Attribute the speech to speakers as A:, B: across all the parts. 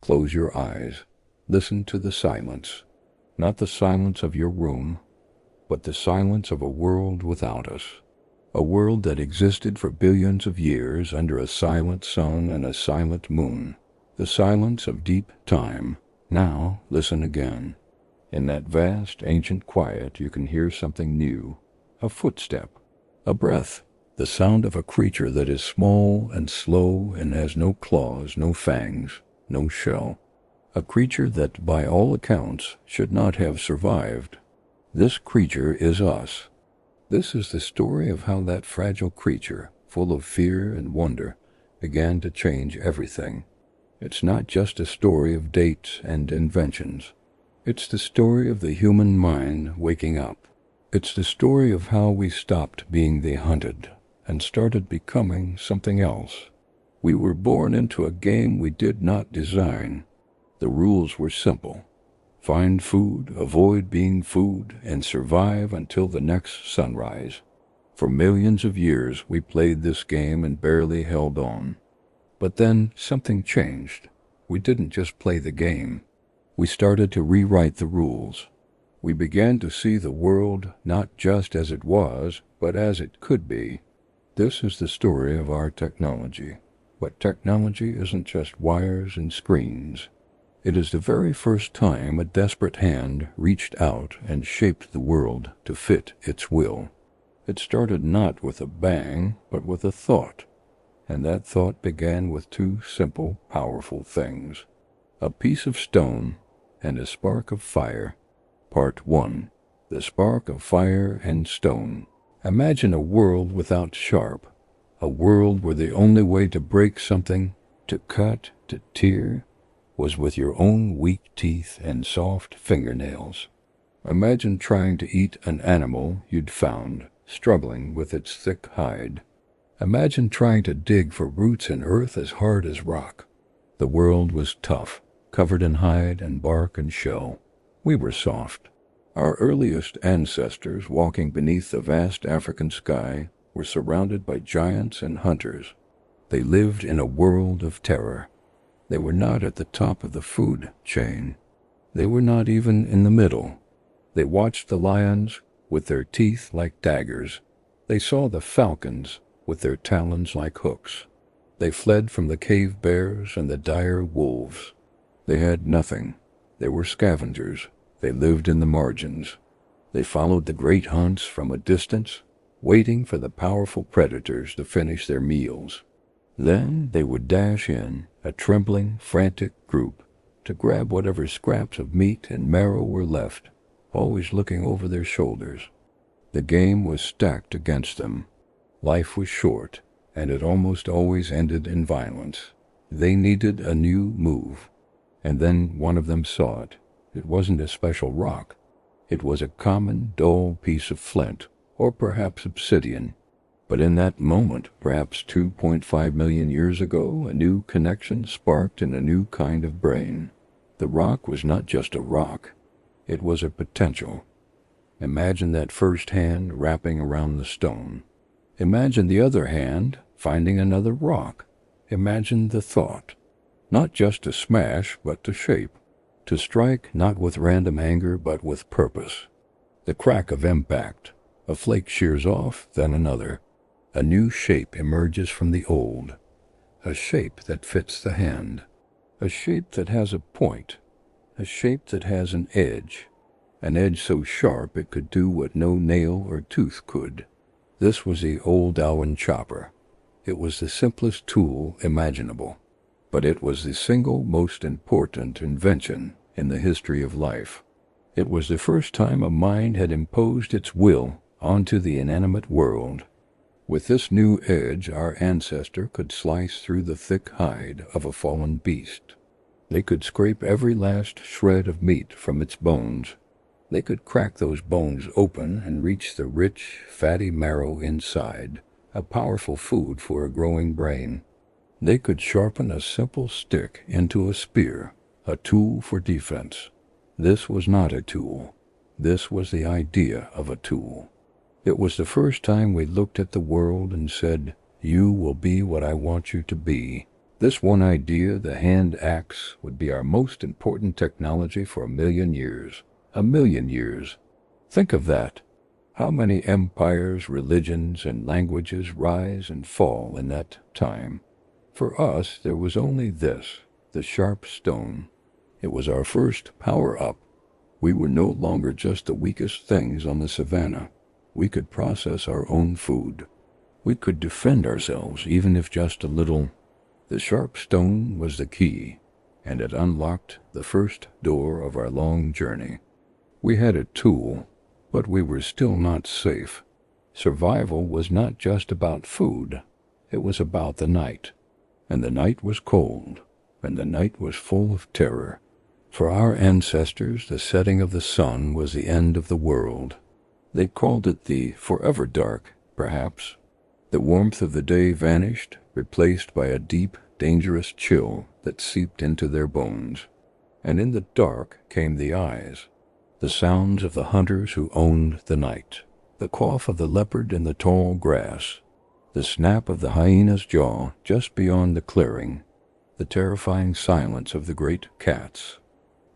A: Close your eyes. Listen to the silence. Not the silence of your room, but the silence of a world without us. A world that existed for billions of years under a silent sun and a silent moon. The silence of deep time. Now listen again. In that vast, ancient quiet you can hear something new. A footstep. A breath. The sound of a creature that is small and slow and has no claws, no fangs, no shell. A creature that, by all accounts, should not have survived. This creature is us. This is the story of how that fragile creature, full of fear and wonder, began to change everything. It's not just a story of dates and inventions. It's the story of the human mind waking up. It's the story of how we stopped being the hunted and started becoming something else. We were born into a game we did not design. The rules were simple. Find food, avoid being food, and survive until the next sunrise. For millions of years we played this game and barely held on. But then something changed. We didn't just play the game. We started to rewrite the rules. We began to see the world not just as it was, but as it could be. This is the story of our technology. But technology isn't just wires and screens. It is the very first time a desperate hand reached out and shaped the world to fit its will. It started not with a bang, but with a thought. And that thought began with two simple, powerful things. A piece of stone and a spark of fire. Part 1. The spark of fire and stone. Imagine a world without sharp. A world where the only way to break something, to cut, to tear, was with your own weak teeth and soft fingernails. Imagine trying to eat an animal you'd found, struggling with its thick hide. Imagine trying to dig for roots in earth as hard as rock. The world was tough, covered in hide and bark and shell. We were soft. Our earliest ancestors, walking beneath the vast African sky, were surrounded by giants and hunters. They lived in a world of terror. They were not at the top of the food chain. They were not even in the middle. They watched the lions with their teeth like daggers. They saw the falcons with their talons like hooks. They fled from the cave bears and the dire wolves. They had nothing. They were scavengers. They lived in the margins. They followed the great hunts from a distance, waiting for the powerful predators to finish their meals. Then they would dash in, a trembling, frantic group, to grab whatever scraps of meat and marrow were left, always looking over their shoulders. The game was stacked against them. Life was short, and it almost always ended in violence. They needed a new move, and then one of them saw it. It wasn't a special rock. It was a common, dull piece of flint, or perhaps obsidian. But in that moment, perhaps 2.5 million years ago, a new connection sparked in a new kind of brain. The rock was not just a rock. It was a potential. Imagine that first hand wrapping around the stone. Imagine the other hand finding another rock. Imagine the thought. Not just to smash, but to shape. To strike not with random anger, but with purpose. The crack of impact. A flake shears off, then another. A new shape emerges from the old. A shape that fits the hand. A shape that has a point. A shape that has an edge. An edge so sharp it could do what no nail or tooth could. This was the old Darwin chopper. It was the simplest tool imaginable. But it was the single most important invention in the history of life. It was the first time a mind had imposed its will onto the inanimate world. With this new edge, our ancestor could slice through the thick hide of a fallen beast. They could scrape every last shred of meat from its bones. They could crack those bones open and reach the rich, fatty marrow inside, a powerful food for a growing brain. They could sharpen a simple stick into a spear, a tool for defense. This was not a tool. This was the idea of a tool. It was the first time we looked at the world and said, "You will be what I want you to be." This one idea, the hand axe, would be our most important technology for 1,000,000 years. 1,000,000 years. Think of that. How many empires, religions, and languages rise and fall in that time? For us, there was only this, the sharp stone. It was our first power-up. We were no longer just the weakest things on the savannah. We could process our own food. We could defend ourselves, even if just a little. The sharp stone was the key, and it unlocked the first door of our long journey. We had a tool, but we were still not safe. Survival was not just about food. It was about the night. And the night was cold, and the night was full of terror. For our ancestors, the setting of the sun was the end of the world. They called it the forever dark, perhaps. The warmth of the day vanished, replaced by a deep, dangerous chill that seeped into their bones. And in the dark came the eyes, the sounds of the hunters who owned the night, the cough of the leopard in the tall grass, the snap of the hyena's jaw just beyond the clearing, the terrifying silence of the great cats.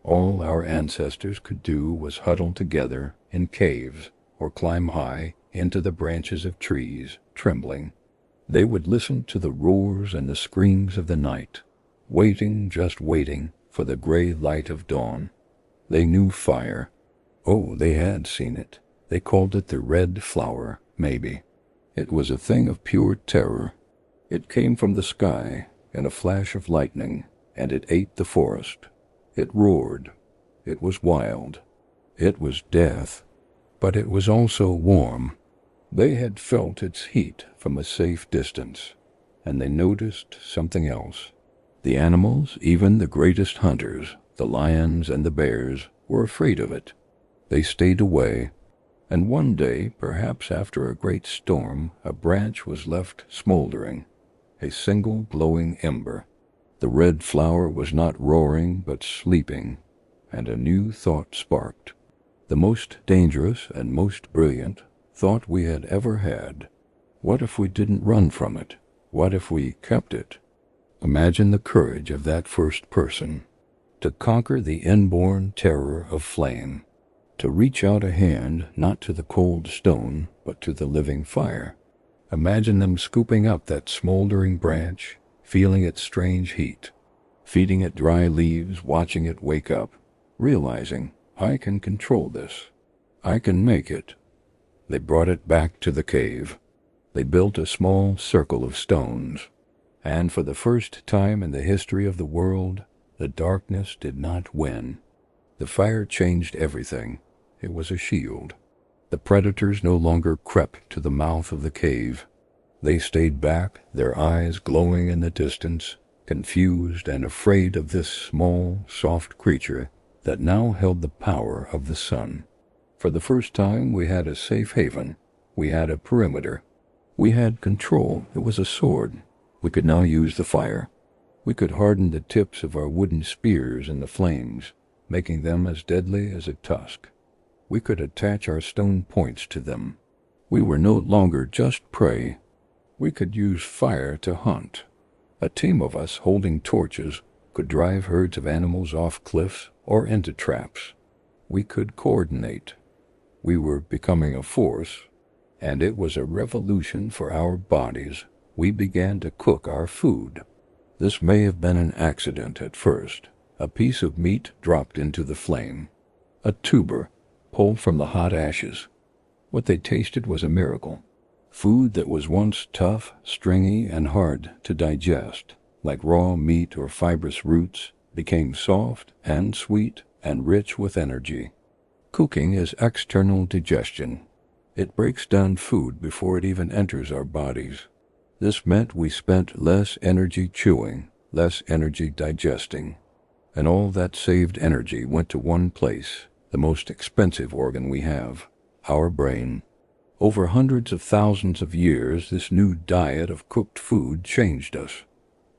A: All our ancestors could do was huddle together in caves or climb high into the branches of trees, trembling. They would listen to the roars and the screams of the night, waiting, just waiting, for the gray light of dawn. They knew fire. Oh, they had seen it. They called it the red flower, maybe. It was a thing of pure terror. It came from the sky in a flash of lightning, and it ate the forest. It roared. It was wild. It was death. But it was also warm. They had felt its heat from a safe distance, and they noticed something else. The animals, even the greatest hunters, the lions and the bears, were afraid of it. They stayed away, and one day, perhaps after a great storm, a branch was left smoldering, a single glowing ember. The red flower was not roaring but sleeping, and a new thought sparked. The most dangerous and most brilliant thought we had ever had. What if we didn't run from it? What if we kept it? Imagine the courage of that first person, to conquer the inborn terror of flame, to reach out a hand not to the cold stone but to the living fire. Imagine them scooping up that smoldering branch, feeling its strange heat, feeding it dry leaves, watching it wake up, realizing, I can control this. I can make it. They brought it back to the cave. They built a small circle of stones, and for the first time in the history of the world, the darkness did not win. The fire changed everything. It was a shield. The predators no longer crept to the mouth of the cave. They stayed back, their eyes glowing in the distance, confused and afraid of this small, soft creature that now held the power of the sun. For the first time, we had a safe haven. We had a perimeter. We had control. It was a sword. We could now use the fire. We could harden the tips of our wooden spears in the flames, making them as deadly as a tusk. We could attach our stone points to them. We were no longer just prey. We could use fire to hunt. A team of us holding torches could drive herds of animals off cliffs or into traps. We could coordinate. We were becoming a force, and it was a revolution for our bodies. We began to cook our food. This may have been an accident at first. A piece of meat dropped into the flame. A tuber pulled from the hot ashes. What they tasted was a miracle. Food that was once tough, stringy, and hard to digest, like raw meat or fibrous roots, became soft and sweet and rich with energy. Cooking is external digestion. It breaks down food before it even enters our bodies. This meant we spent less energy chewing, less energy digesting, and all that saved energy went to one place, the most expensive organ we have, our brain. Over hundreds of thousands of years, this new diet of cooked food changed us.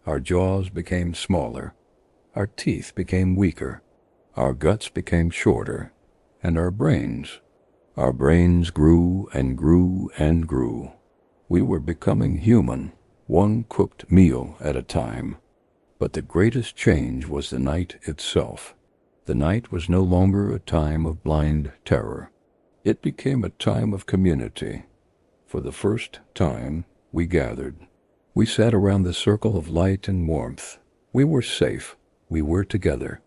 A: Our jaws became smaller, our teeth became weaker, our guts became shorter, and our brains grew and grew and grew. We were becoming human, one cooked meal at a time. But the greatest change was the night itself. The night was no longer a time of blind terror. It became a time of community. For the first time, we gathered. We sat around the circle of light and warmth. We were safe. We were together.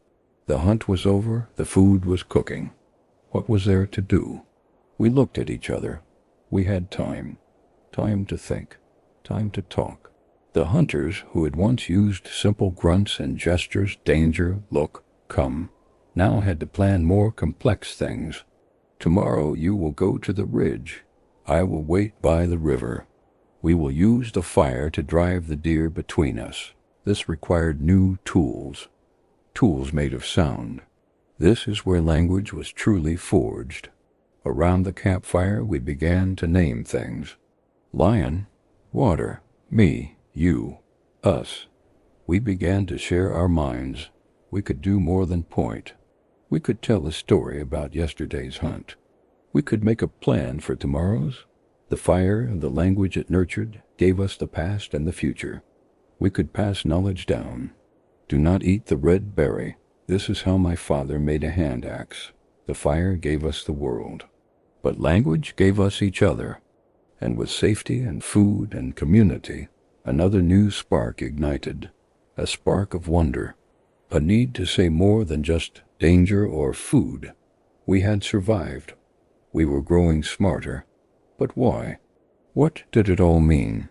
A: The hunt was over. The food was cooking. What was there to do? We looked at each other. We had time. Time to think. Time to talk. The hunters who had once used simple grunts and gestures, danger, look, come, now had to plan more complex things. Tomorrow you will go to the ridge. I will wait by the river. We will use the fire to drive the deer between us. This required new tools. Tools made of sound. This is where language was truly forged. Around the campfire we began to name things. Lion, water, me, you, us. We began to share our minds. We could do more than point. We could tell a story about yesterday's hunt. We could make a plan for tomorrow's. The fire and the language it nurtured gave us the past and the future. We could pass knowledge down. Do not eat the red berry. This is how my father made a hand axe. The fire gave us the world. But language gave us each other. And with safety and food and community, another new spark ignited. A spark of wonder. A need to say more than just danger or food. We had survived. We were growing smarter. But why? What did it all mean?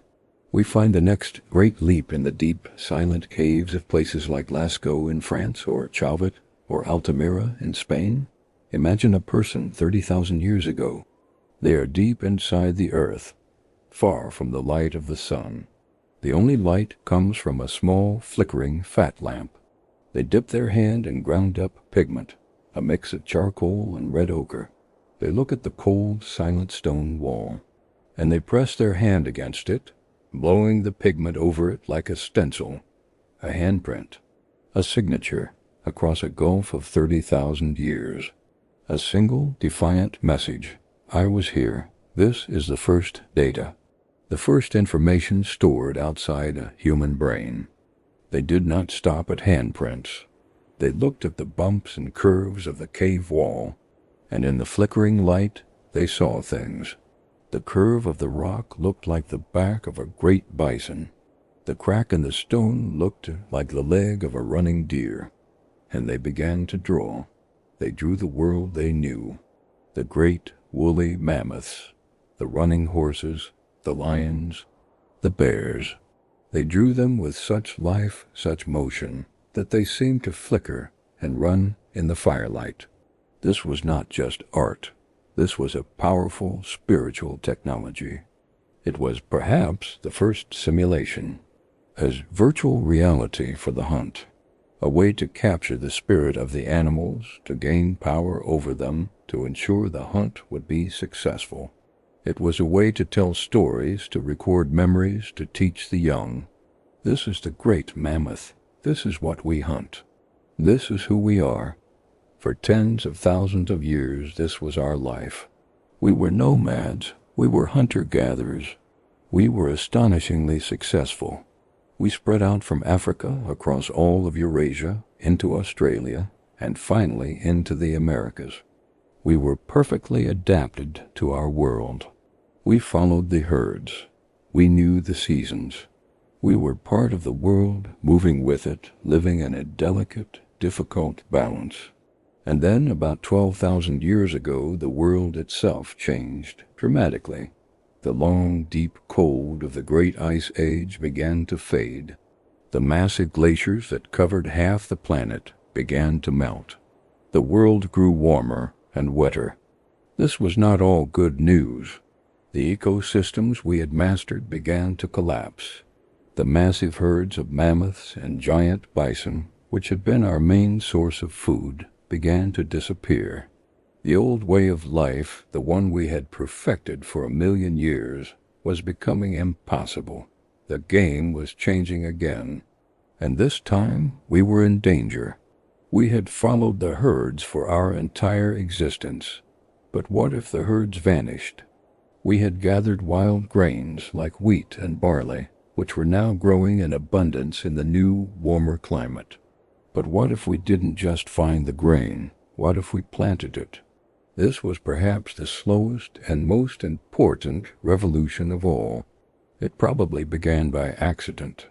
A: We find the next great leap in the deep, silent caves of places like Lascaux in France, or Chauvet, or Altamira in Spain. Imagine a person 30,000 years ago. They are deep inside the earth, far from the light of the sun. The only light comes from a small, flickering fat lamp. They dip their hand in ground-up pigment, a mix of charcoal and red ochre. They look at the cold, silent stone wall, and they press their hand against it, blowing the pigment over it like a stencil, a handprint, a signature across a gulf of 30,000 years. A single, defiant message. I was here. This is the first data. The first information stored outside a human brain. They did not stop at handprints. They looked at the bumps and curves of the cave wall, and in the flickering light they saw things. The curve of the rock looked like the back of a great bison. The crack in the stone looked like the leg of a running deer. And they began to draw. They drew the world they knew. The great woolly mammoths, the running horses, the lions, the bears. They drew them with such life, such motion, that they seemed to flicker and run in the firelight. This was not just art. This was a powerful spiritual technology. It was perhaps the first simulation, as virtual reality for the hunt, a way to capture the spirit of the animals, to gain power over them, to ensure the hunt would be successful. It was a way to tell stories, to record memories, to teach the young. This is the great mammoth. This is what we hunt. This is who we are. For tens of thousands of years, this was our life. We were nomads. We were hunter-gatherers. We were astonishingly successful. We spread out from Africa, across all of Eurasia, into Australia, and finally into the Americas. We were perfectly adapted to our world. We followed the herds. We knew the seasons. We were part of the world, moving with it, living in a delicate, difficult balance. And then, about 12,000 years ago, the world itself changed dramatically. The long, deep cold of the Great Ice Age began to fade. The massive glaciers that covered half the planet began to melt. The world grew warmer and wetter. This was not all good news. The ecosystems we had mastered began to collapse. The massive herds of mammoths and giant bison, which had been our main source of food, began to disappear. The old way of life, the one we had perfected for 1,000,000 years, was becoming impossible. The game was changing again, and this time we were in danger. We had followed the herds for our entire existence. But what if the herds vanished? We had gathered wild grains like wheat and barley, which were now growing in abundance in the new, warmer climate. But what if we didn't just find the grain? What if we planted it? This was perhaps the slowest and most important revolution of all. It probably began by accident.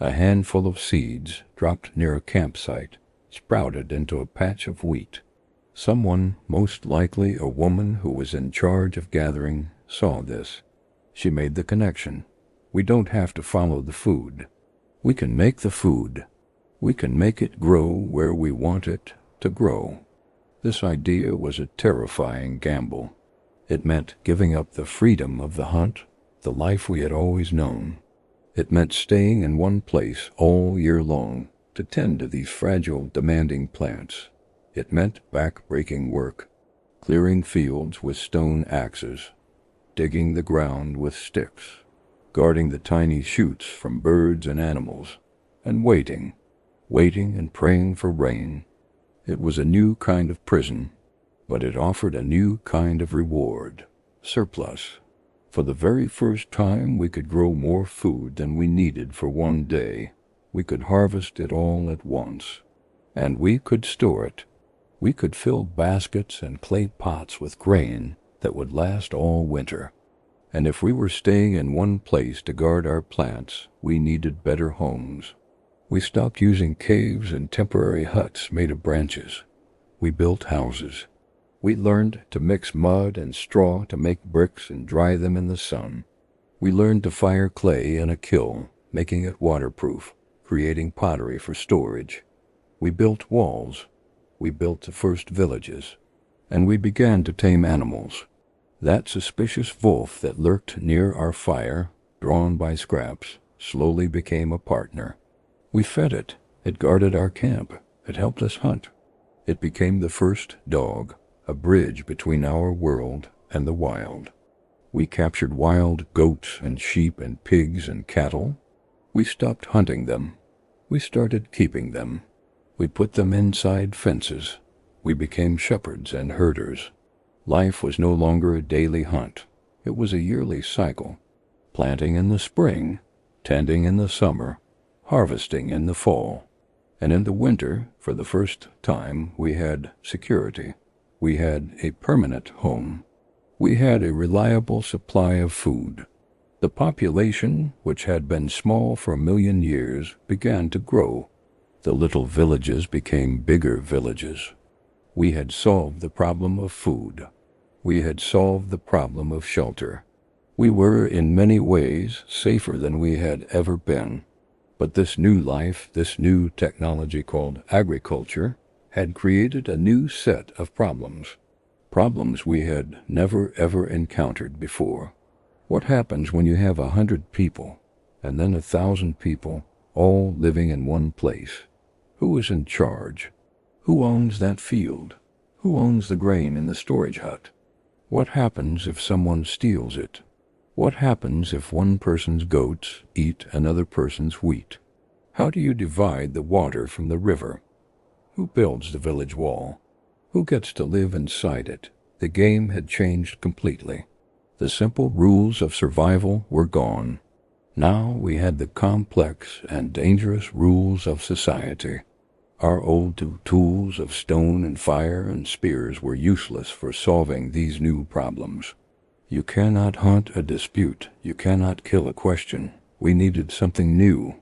A: A handful of seeds dropped near a campsite sprouted into a patch of wheat. Someone, most likely a woman who was in charge of gathering, saw this. She made the connection. We don't have to follow the food. We can make the food. We can make it grow where we want it to grow. This idea was a terrifying gamble. It meant giving up the freedom of the hunt, the life we had always known. It meant staying in one place all year long to tend to these fragile, demanding plants. It meant back-breaking work, clearing fields with stone axes, digging the ground with sticks, guarding the tiny shoots from birds and animals, and waiting and praying for rain. It was a new kind of prison, but it offered a new kind of reward, surplus. For the very first time, we could grow more food than we needed for one day. We could harvest it all at once, and we could store it. We could fill baskets and clay pots with grain that would last all winter. And if we were staying in one place to guard our plants, we needed better homes. We stopped using caves and temporary huts made of branches. We built houses. We learned to mix mud and straw to make bricks and dry them in the sun. We learned to fire clay in a kiln, making it waterproof, creating pottery for storage. We built walls. We built the first villages. And we began to tame animals. That suspicious wolf that lurked near our fire, drawn by scraps, slowly became a partner. We fed it. It guarded our camp. It helped us hunt. It became the first dog, a bridge between our world and the wild. We captured wild goats and sheep and pigs and cattle. We stopped hunting them. We started keeping them. We put them inside fences. We became shepherds and herders. Life was no longer a daily hunt. It was a yearly cycle. Planting in the spring, tending in the summer, harvesting in the fall. And in the winter, for the first time, we had security. We had a permanent home. We had a reliable supply of food. The population, which had been small for 1,000,000 years, began to grow. The little villages became bigger villages. We had solved the problem of food. We had solved the problem of shelter. We were, in many ways, safer than we had ever been. But this new life, this new technology called agriculture, had created a new set of problems. Problems we had never ever encountered before. What happens when you have 100 people, and then 1,000 people, all living in one place? Who is in charge? Who owns that field? Who owns the grain in the storage hut? What happens if someone steals it? What happens if one person's goats eat another person's wheat? How do you divide the water from the river? Who builds the village wall? Who gets to live inside it? The game had changed completely. The simple rules of survival were gone. Now we had the complex and dangerous rules of society. Our old tools of stone and fire and spears were useless for solving these new problems. You cannot hunt a dispute. You cannot kill a question. We needed something new.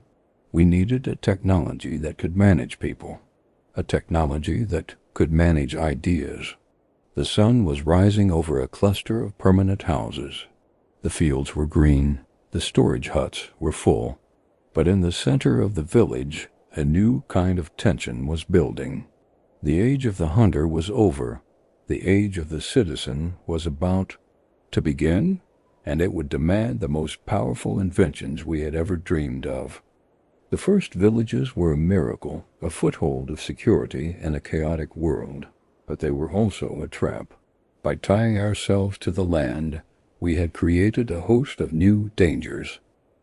A: We needed a technology that could manage people. A technology that could manage ideas. The sun was rising over a cluster of permanent houses. The fields were green. The storage huts were full. But in the center of the village, a new kind of tension was building. The age of the hunter was over. The age of the citizen was about to begin, and it would demand the most powerful inventions we had ever dreamed of. The first villages were a miracle, a foothold of security in a chaotic world, but they were also a trap. By tying ourselves to the land, we had created a host of new dangers.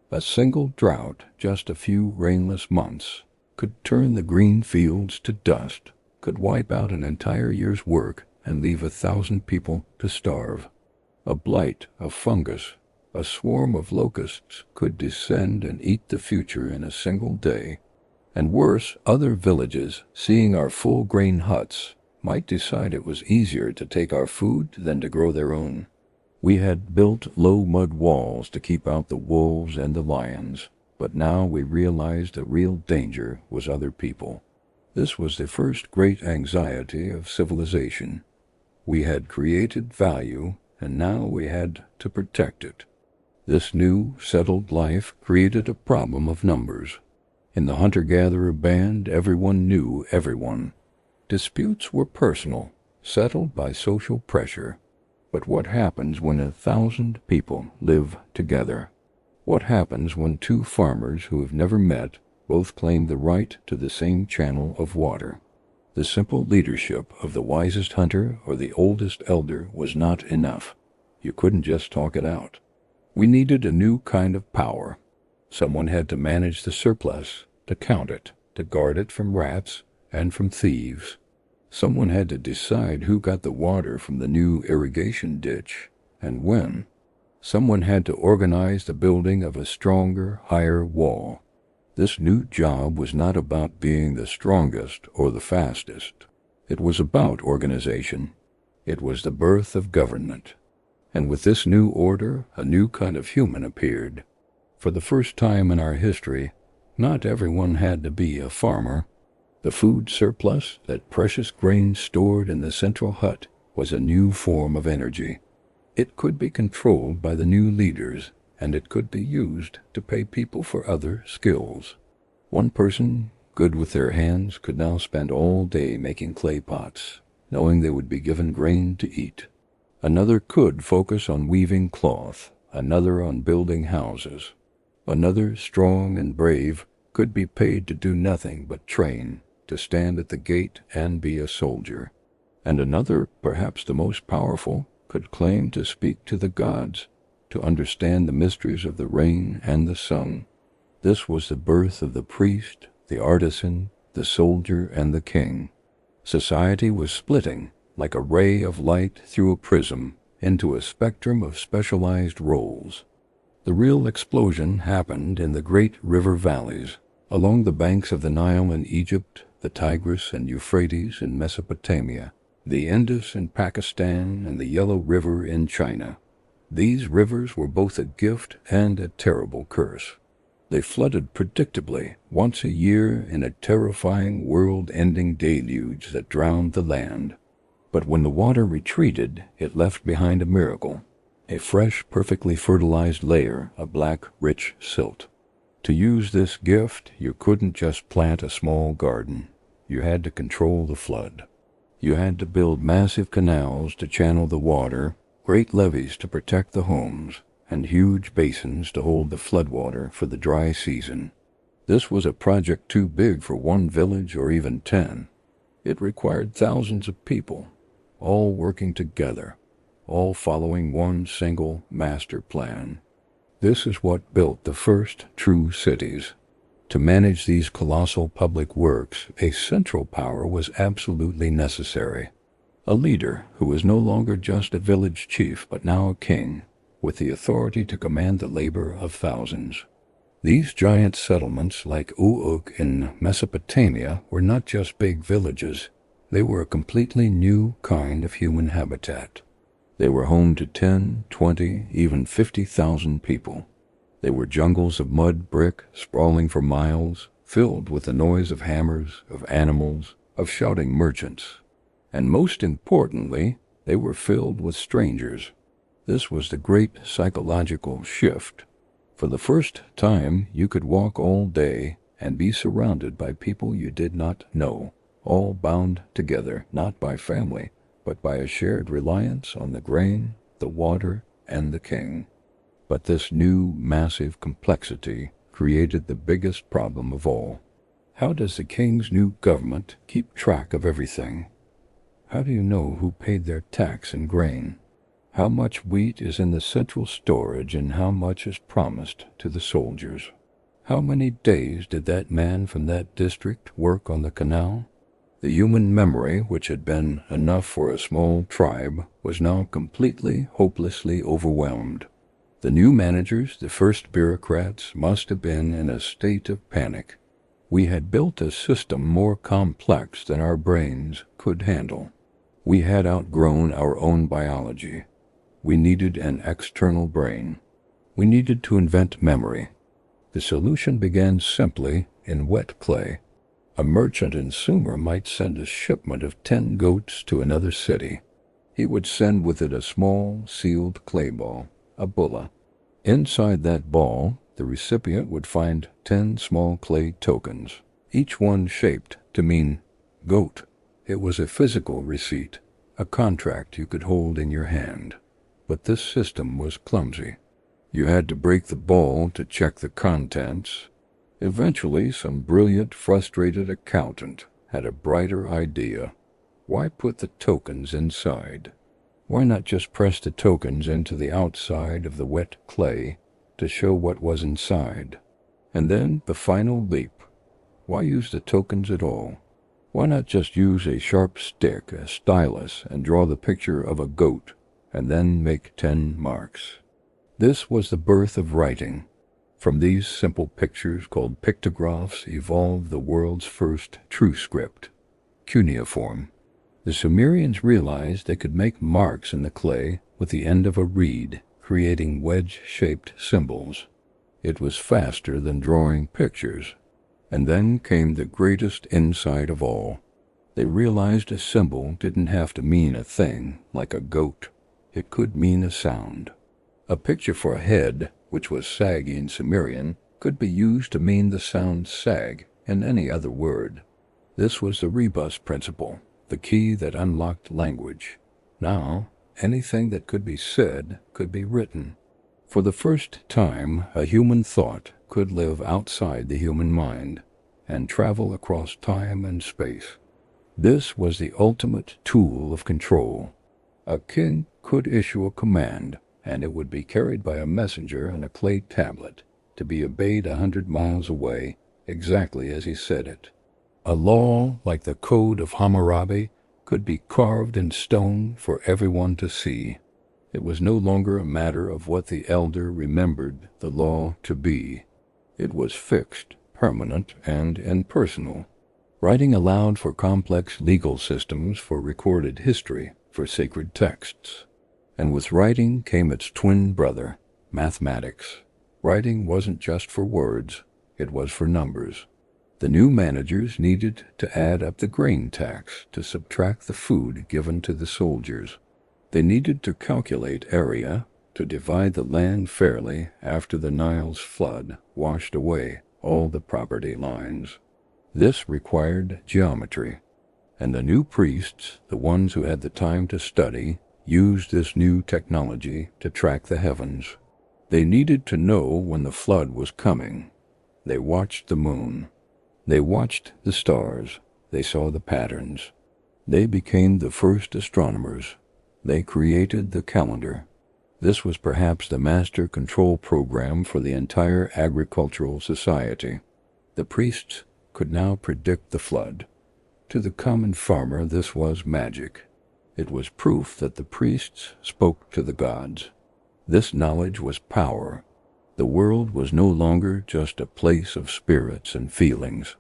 A: A single drought, just a few rainless months, could turn the green fields to dust, could wipe out an entire year's work and leave 1,000 people to starve. A blight of fungus A swarm of locusts could descend and eat the future in a single day. And worse, other villages, seeing our full-grain huts, might decide it was easier to take our food than to grow their own. We had built low mud walls to keep out the wolves and the lions, but now we realized the real danger was other people. This was the first great anxiety of civilization. We had created value, and now we had to protect it. This new, settled life created a problem of numbers. In the hunter-gatherer band, everyone knew everyone. Disputes were personal, settled by social pressure. But what happens when 1,000 people live together? What happens when two farmers who have never met both claim the right to the same channel of water? The simple leadership of the wisest hunter or the oldest elder was not enough. You couldn't just talk it out. We needed a new kind of power. Someone had to manage the surplus, to count it, to guard it from rats and from thieves. Someone had to decide who got the water from the new irrigation ditch, and when. Someone had to organize the building of a stronger, higher wall. This new job was not about being the strongest or the fastest. It was about organization. It was the birth of government. And with this new order, a new kind of human appeared. For the first time in our history, not everyone had to be a farmer. The food surplus, that precious grain stored in the central hut, was a new form of energy. It could be controlled by the new leaders, and it could be used to pay people for other skills. One person, good with their hands, could now spend all day making clay pots, knowing they would be given grain to eat. Another could focus on weaving cloth, another on building houses. Another, strong and brave, could be paid to do nothing but train, to stand at the gate and be a soldier. And another, perhaps the most powerful, could claim to speak to the gods, to understand the mysteries of the rain and the sun. This was the birth of the priest, the artisan, the soldier, and the king. Society was splitting, like a ray of light through a prism, into a spectrum of specialized roles. The real explosion happened in the great river valleys, along the banks of the Nile in Egypt, the Tigris and Euphrates in Mesopotamia, the Indus in Pakistan, and the Yellow River in China. These rivers were both a gift and a terrible curse. They flooded predictably once a year in a terrifying world-ending deluge that drowned the land. But when the water retreated, it left behind a miracle, a fresh, perfectly fertilized layer of black, rich silt. To use this gift, you couldn't just plant a small garden. You had to control the flood. You had to build massive canals to channel the water, great levees to protect the homes, and huge basins to hold the floodwater for the dry season. This was a project too big for one village or even 10. It required thousands of people, all working together, all following one single master plan. This is what built the first true cities. To manage these colossal public works, a central power was absolutely necessary. A leader who was no longer just a village chief, but now a king, with the authority to command the labor of thousands. These giant settlements, like Uruk in Mesopotamia, were not just big villages. They were a completely new kind of human habitat. They were home to 10, 20, even 50,000 people. They were jungles of mud brick, sprawling for miles, filled with the noise of hammers, of animals, of shouting merchants. And most importantly, they were filled with strangers. This was the great psychological shift. For the first time, you could walk all day and be surrounded by people you did not know, all bound together, not by family, but by a shared reliance on the grain, the water, and the king. But this new, massive complexity created the biggest problem of all. How does the king's new government keep track of everything? How do you know who paid their tax in grain? How much wheat is in the central storage and how much is promised to the soldiers? How many days did that man from that district work on the canal? The human memory, which had been enough for a small tribe, was now completely, hopelessly overwhelmed. The new managers, the first bureaucrats, must have been in a state of panic. We had built a system more complex than our brains could handle. We had outgrown our own biology. We needed an external brain. We needed to invent memory. The solution began simply in wet clay. A merchant in Sumer might send a shipment of 10 goats to another city. He would send with it a small, sealed clay ball, a bulla. Inside that ball, the recipient would find 10 small clay tokens, each one shaped to mean goat. It was a physical receipt, a contract you could hold in your hand. But this system was clumsy. You had to break the ball to check the contents. Eventually, some brilliant, frustrated accountant had a brighter idea. Why put the tokens inside? Why not just press the tokens into the outside of the wet clay to show what was inside? And then the final leap. Why use the tokens at all? Why not just use a sharp stick, a stylus, and draw the picture of a goat, and then make 10 marks? This was the birth of writing. From these simple pictures called pictographs evolved the world's first true script, cuneiform. The Sumerians realized they could make marks in the clay with the end of a reed, creating wedge-shaped symbols. It was faster than drawing pictures. And then came the greatest insight of all. They realized a symbol didn't have to mean a thing, like a goat. It could mean a sound. A picture for a head, which was saggy in Sumerian, could be used to mean the sound sag in any other word. This was the rebus principle, the key that unlocked language. Now, anything that could be said could be written. For the first time, a human thought could live outside the human mind and travel across time and space. This was the ultimate tool of control. A king could issue a command, and it would be carried by a messenger in a clay tablet, to be obeyed 100 miles away, exactly as he said it. A law like the Code of Hammurabi could be carved in stone for everyone to see. It was no longer a matter of what the elder remembered the law to be. It was fixed, permanent, and impersonal. Writing allowed for complex legal systems, for recorded history, for sacred texts. And with writing came its twin brother, mathematics. Writing wasn't just for words, it was for numbers. The new managers needed to add up the grain tax to subtract the food given to the soldiers. They needed to calculate area, to divide the land fairly after the Nile's flood washed away all the property lines. This required geometry, and the new priests, the ones who had the time to study, used this new technology to track the heavens. They needed to know when the flood was coming. They watched the moon. They watched the stars. They saw the patterns. They became the first astronomers. They created the calendar. This was perhaps the master control program for the entire agricultural society. The priests could now predict the flood. To the common farmer, this was magic. It was proof that the priests spoke to the gods. This knowledge was power. The world was no longer just a place of spirits and feelings.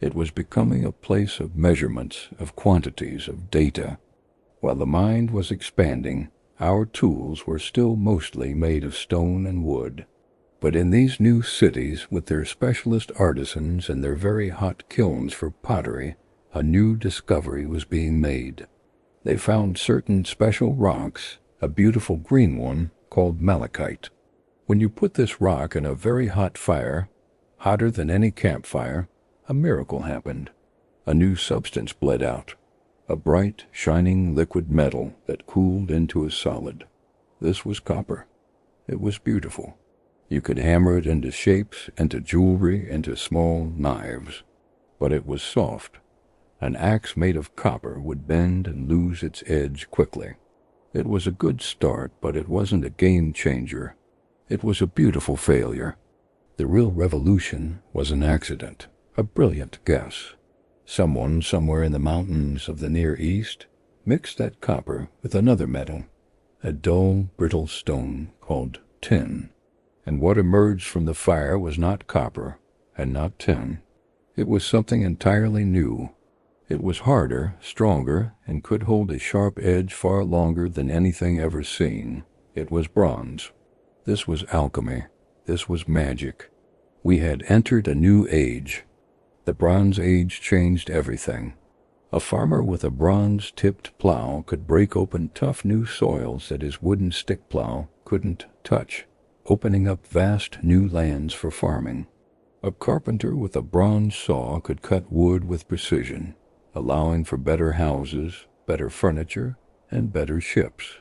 A: It was becoming a place of measurements, of quantities, of data. While the mind was expanding, our tools were still mostly made of stone and wood. But in these new cities, with their specialist artisans and their very hot kilns for pottery, a new discovery was being made. They found certain special rocks, a beautiful green one called malachite. When you put this rock in a very hot fire, hotter than any campfire, a miracle happened. A new substance bled out, a bright, shining liquid metal that cooled into a solid. This was copper. It was beautiful. You could hammer it into shapes, into jewelry, into small knives. But it was soft. An axe made of copper would bend and lose its edge quickly. It was a good start, but it wasn't a game changer. It was a beautiful failure. The real revolution was an accident, a brilliant guess. Someone somewhere in the mountains of the Near East mixed that copper with another metal, a dull, brittle stone called tin. And what emerged from the fire was not copper and not tin. It was something entirely new. It was harder, stronger, and could hold a sharp edge far longer than anything ever seen. It was bronze. This was alchemy. This was magic. We had entered a new age. The Bronze Age changed everything. A farmer with a bronze-tipped plow could break open tough new soils that his wooden stick plow couldn't touch, opening up vast new lands for farming. A carpenter with a bronze saw could cut wood with precision, allowing for better houses, better furniture, and better ships.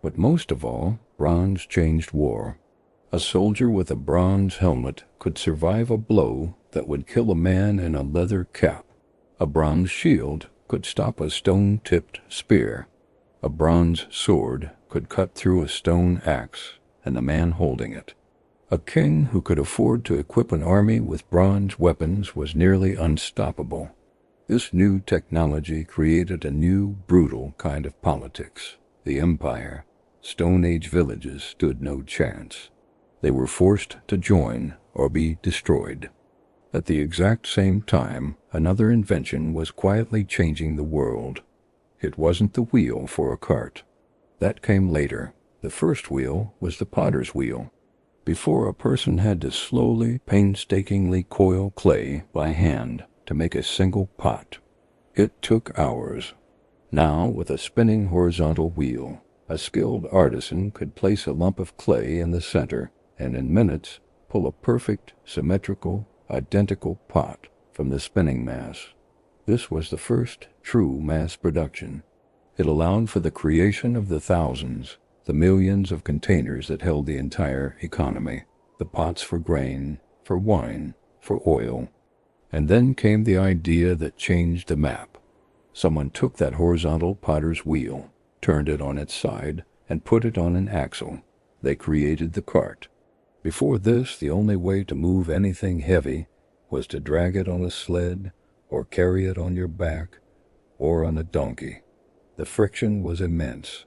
A: But most of all, bronze changed war. A soldier with a bronze helmet could survive a blow that would kill a man in a leather cap. A bronze shield could stop a stone-tipped spear. A bronze sword could cut through a stone axe and the man holding it. A king who could afford to equip an army with bronze weapons was nearly unstoppable. This new technology created a new, brutal kind of politics, the empire. Stone Age villages stood no chance. They were forced to join or be destroyed. At the exact same time, another invention was quietly changing the world. It wasn't the wheel for a cart. That came later. The first wheel was the potter's wheel. Before, a person had to slowly, painstakingly coil clay by hand to make a single pot. It took hours. Now, with a spinning horizontal wheel, a skilled artisan could place a lump of clay in the center and in minutes pull a perfect, symmetrical, identical pot from the spinning mass. This was the first true mass production. It allowed for the creation of the thousands, the millions of containers that held the entire economy, the pots for grain, for wine, for oil. And then came the idea that changed the map. Someone took that horizontal potter's wheel, turned it on its side, and put it on an axle. They created the cart. Before this, the only way to move anything heavy was to drag it on a sled, or carry it on your back, or on a donkey. The friction was immense.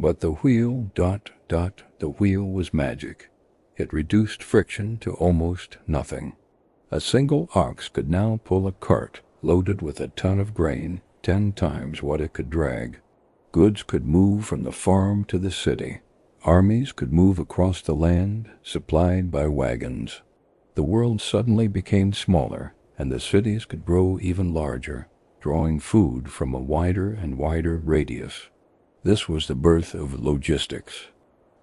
A: But the wheel, the wheel was magic. It reduced friction to almost nothing. A single ox could now pull a cart loaded with a ton of grain, 10 times what it could drag. Goods could move from the farm to the city. Armies could move across the land, supplied by wagons. The world suddenly became smaller, and the cities could grow even larger, drawing food from a wider and wider radius. This was the birth of logistics.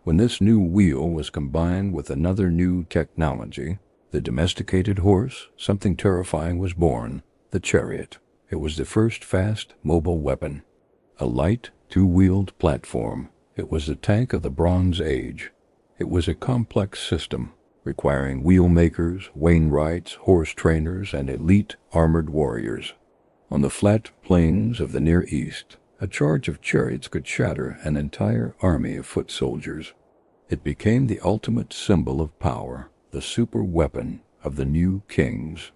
A: When this new wheel was combined with another new technology, the domesticated horse, something terrifying was born, the chariot. It was the first fast, mobile weapon. A light, two-wheeled platform. It was the tank of the Bronze Age. It was a complex system, requiring wheel makers, wainwrights, horse trainers, and elite armored warriors. On the flat plains of the Near East, a charge of chariots could shatter an entire army of foot soldiers. It became the ultimate symbol of power, the super weapon of the new kings.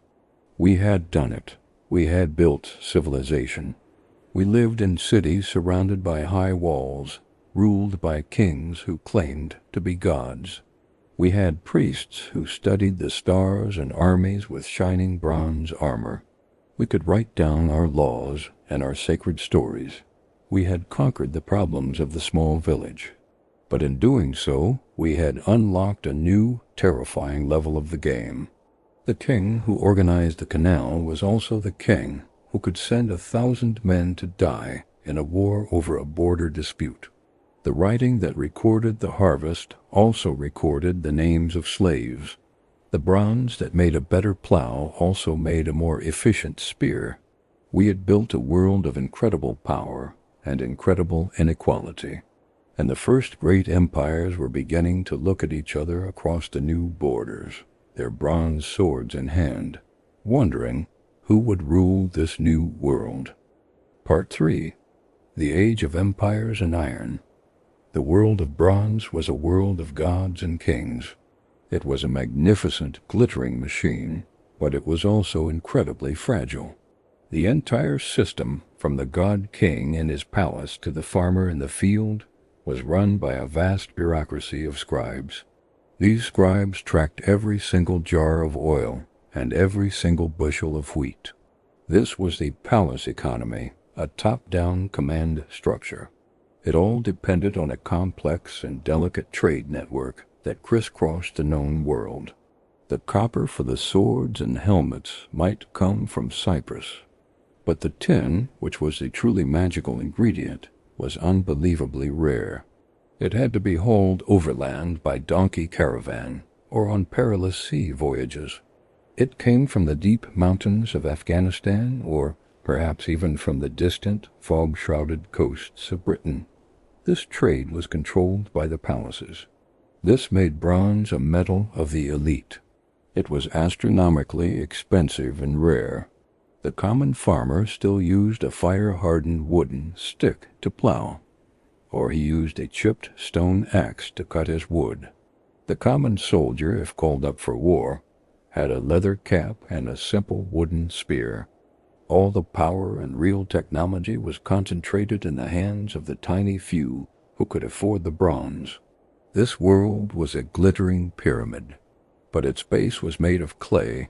A: We had done it. We had built civilization. We lived in cities surrounded by high walls, ruled by kings who claimed to be gods. We had priests who studied the stars and armies with shining bronze armor. We could write down our laws and our sacred stories. We had conquered the problems of the small village. But in doing so, we had unlocked a new, terrifying level of the game. The king who organized the canal was also the king who could send 1,000 men to die in a war over a border dispute. The writing that recorded the harvest also recorded the names of slaves. The bronze that made a better plow also made a more efficient spear. We had built a world of incredible power and incredible inequality, and the first great empires were beginning to look at each other across the new borders, their bronze swords in hand, wondering who would rule this new world. Part 3. The Age of Empires and Iron. The world of bronze was a world of gods and kings. It was a magnificent, glittering machine, but it was also incredibly fragile. The entire system, from the god-king in his palace to the farmer in the field, was run by a vast bureaucracy of scribes. These scribes tracked every single jar of oil and every single bushel of wheat. This was the palace economy, a top-down command structure. It all depended on a complex and delicate trade network that crisscrossed the known world. The copper for the swords and helmets might come from Cyprus, but the tin, which was the truly magical ingredient, was unbelievably rare. It had to be hauled overland by donkey caravan or on perilous sea voyages. It came from the deep mountains of Afghanistan or perhaps even from the distant, fog-shrouded coasts of Britain. This trade was controlled by the palaces. This made bronze a metal of the elite. It was astronomically expensive and rare. The common farmer still used a fire-hardened wooden stick to plow, or he used a chipped stone axe to cut his wood. The common soldier, if called up for war, had a leather cap and a simple wooden spear. All the power and real technology was concentrated in the hands of the tiny few who could afford the bronze. This world was a glittering pyramid, but its base was made of clay,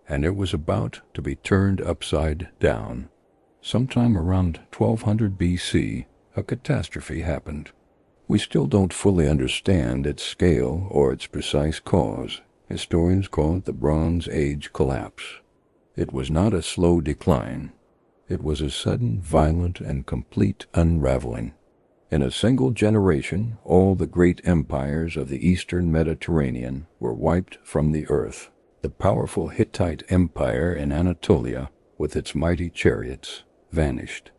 A: and it was about to be turned upside down. Sometime around 1200 BC, a catastrophe happened. We still don't fully understand its scale or its precise cause. Historians call it the Bronze Age collapse. It was not a slow decline. It was a sudden, violent, and complete unraveling. In a single generation, all the great empires of the eastern Mediterranean were wiped from the earth. The powerful Hittite Empire in Anatolia, with its mighty chariots, vanished.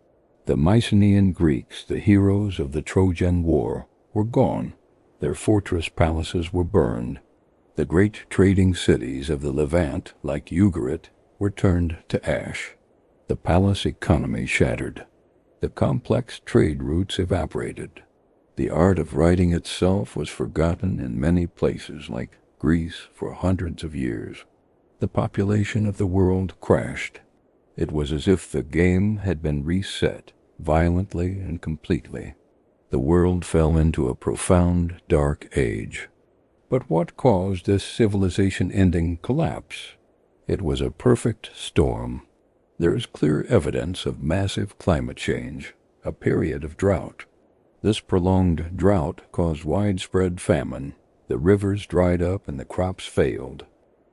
A: The Mycenaean Greeks, the heroes of the Trojan War, were gone. Their fortress palaces were burned. The great trading cities of the Levant, like Ugarit, were turned to ash. The palace economy shattered. The complex trade routes evaporated. The art of writing itself was forgotten in many places, like Greece, for hundreds of years. The population of the world crashed. It was as if the game had been reset, violently and completely. The world fell into a profound, dark age. But what caused this civilization-ending collapse? It was a perfect storm. There is clear evidence of massive climate change, a period of drought. This prolonged drought caused widespread famine. The rivers dried up and the crops failed.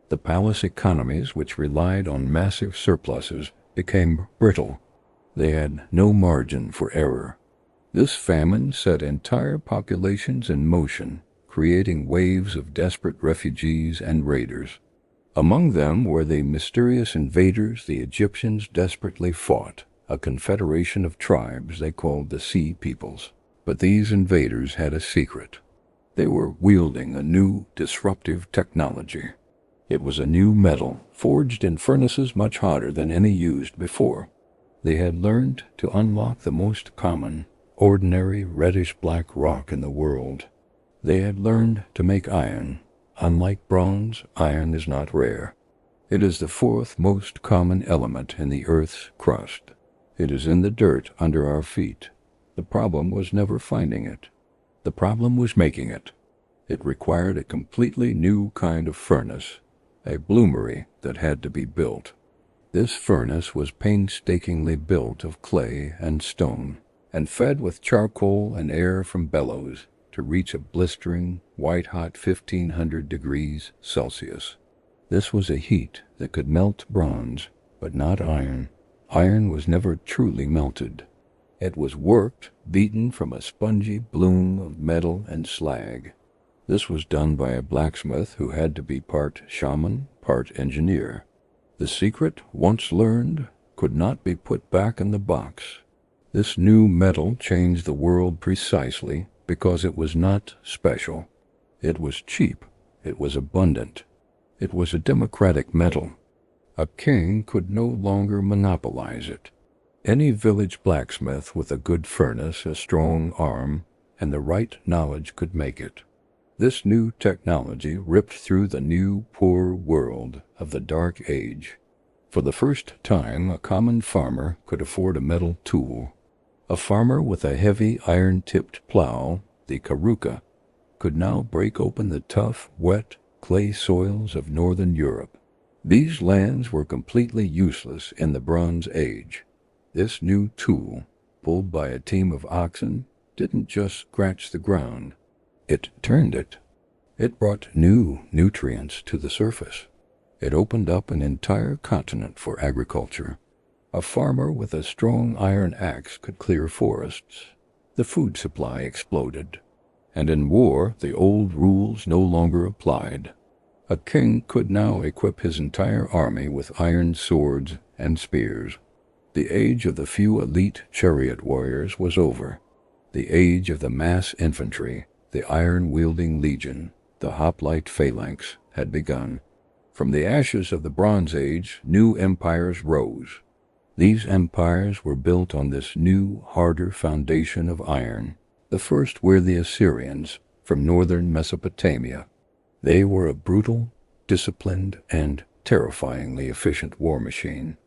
A: The palace economies, which relied on massive surpluses, became brittle. They had no margin for error. This famine set entire populations in motion, creating waves of desperate refugees and raiders. Among them were the mysterious invaders the Egyptians desperately fought, a confederation of tribes they called the Sea Peoples. But these invaders had a secret. They were wielding a new, disruptive technology. It was a new metal, forged in furnaces much hotter than any used before. They had learned to unlock the most common, ordinary reddish-black rock in the world. They had learned to make iron. Unlike bronze, iron is not rare. It is the fourth most common element in the Earth's crust. It is in the dirt under our feet. The problem was never finding it. The problem was making it. It required a completely new kind of furnace, a bloomery that had to be built. This furnace was painstakingly built of clay and stone, and fed with charcoal and air from bellows to reach a blistering, white-hot 1500 degrees Celsius. This was a heat that could melt bronze, but not iron. Iron was never truly melted. It was worked, beaten from a spongy bloom of metal and slag. This was done by a blacksmith who had to be part shaman, part engineer. The secret, once learned, could not be put back in the box. This new metal changed the world precisely because it was not special. It was cheap. It was abundant. It was a democratic metal. A king could no longer monopolize it. Any village blacksmith with a good furnace, a strong arm, and the right knowledge could make it. This new technology ripped through the new, poor world of the Dark Age. For the first time, a common farmer could afford a metal tool. A farmer with a heavy iron-tipped plow, the karuka, could now break open the tough, wet, clay soils of northern Europe. These lands were completely useless in the Bronze Age. This new tool, pulled by a team of oxen, didn't just scratch the ground. It turned it. It brought new nutrients to the surface. It opened up an entire continent for agriculture. A farmer with a strong iron axe could clear forests. The food supply exploded. And in war, the old rules no longer applied. A king could now equip his entire army with iron swords and spears. The age of the few elite chariot warriors was over. The age of the mass infantry, the iron-wielding legion, the hoplite phalanx, had begun. From the ashes of the Bronze Age, new empires rose. These empires were built on this new, harder foundation of iron. The first were the Assyrians, from northern Mesopotamia. They were a brutal, disciplined, and terrifyingly efficient war machine.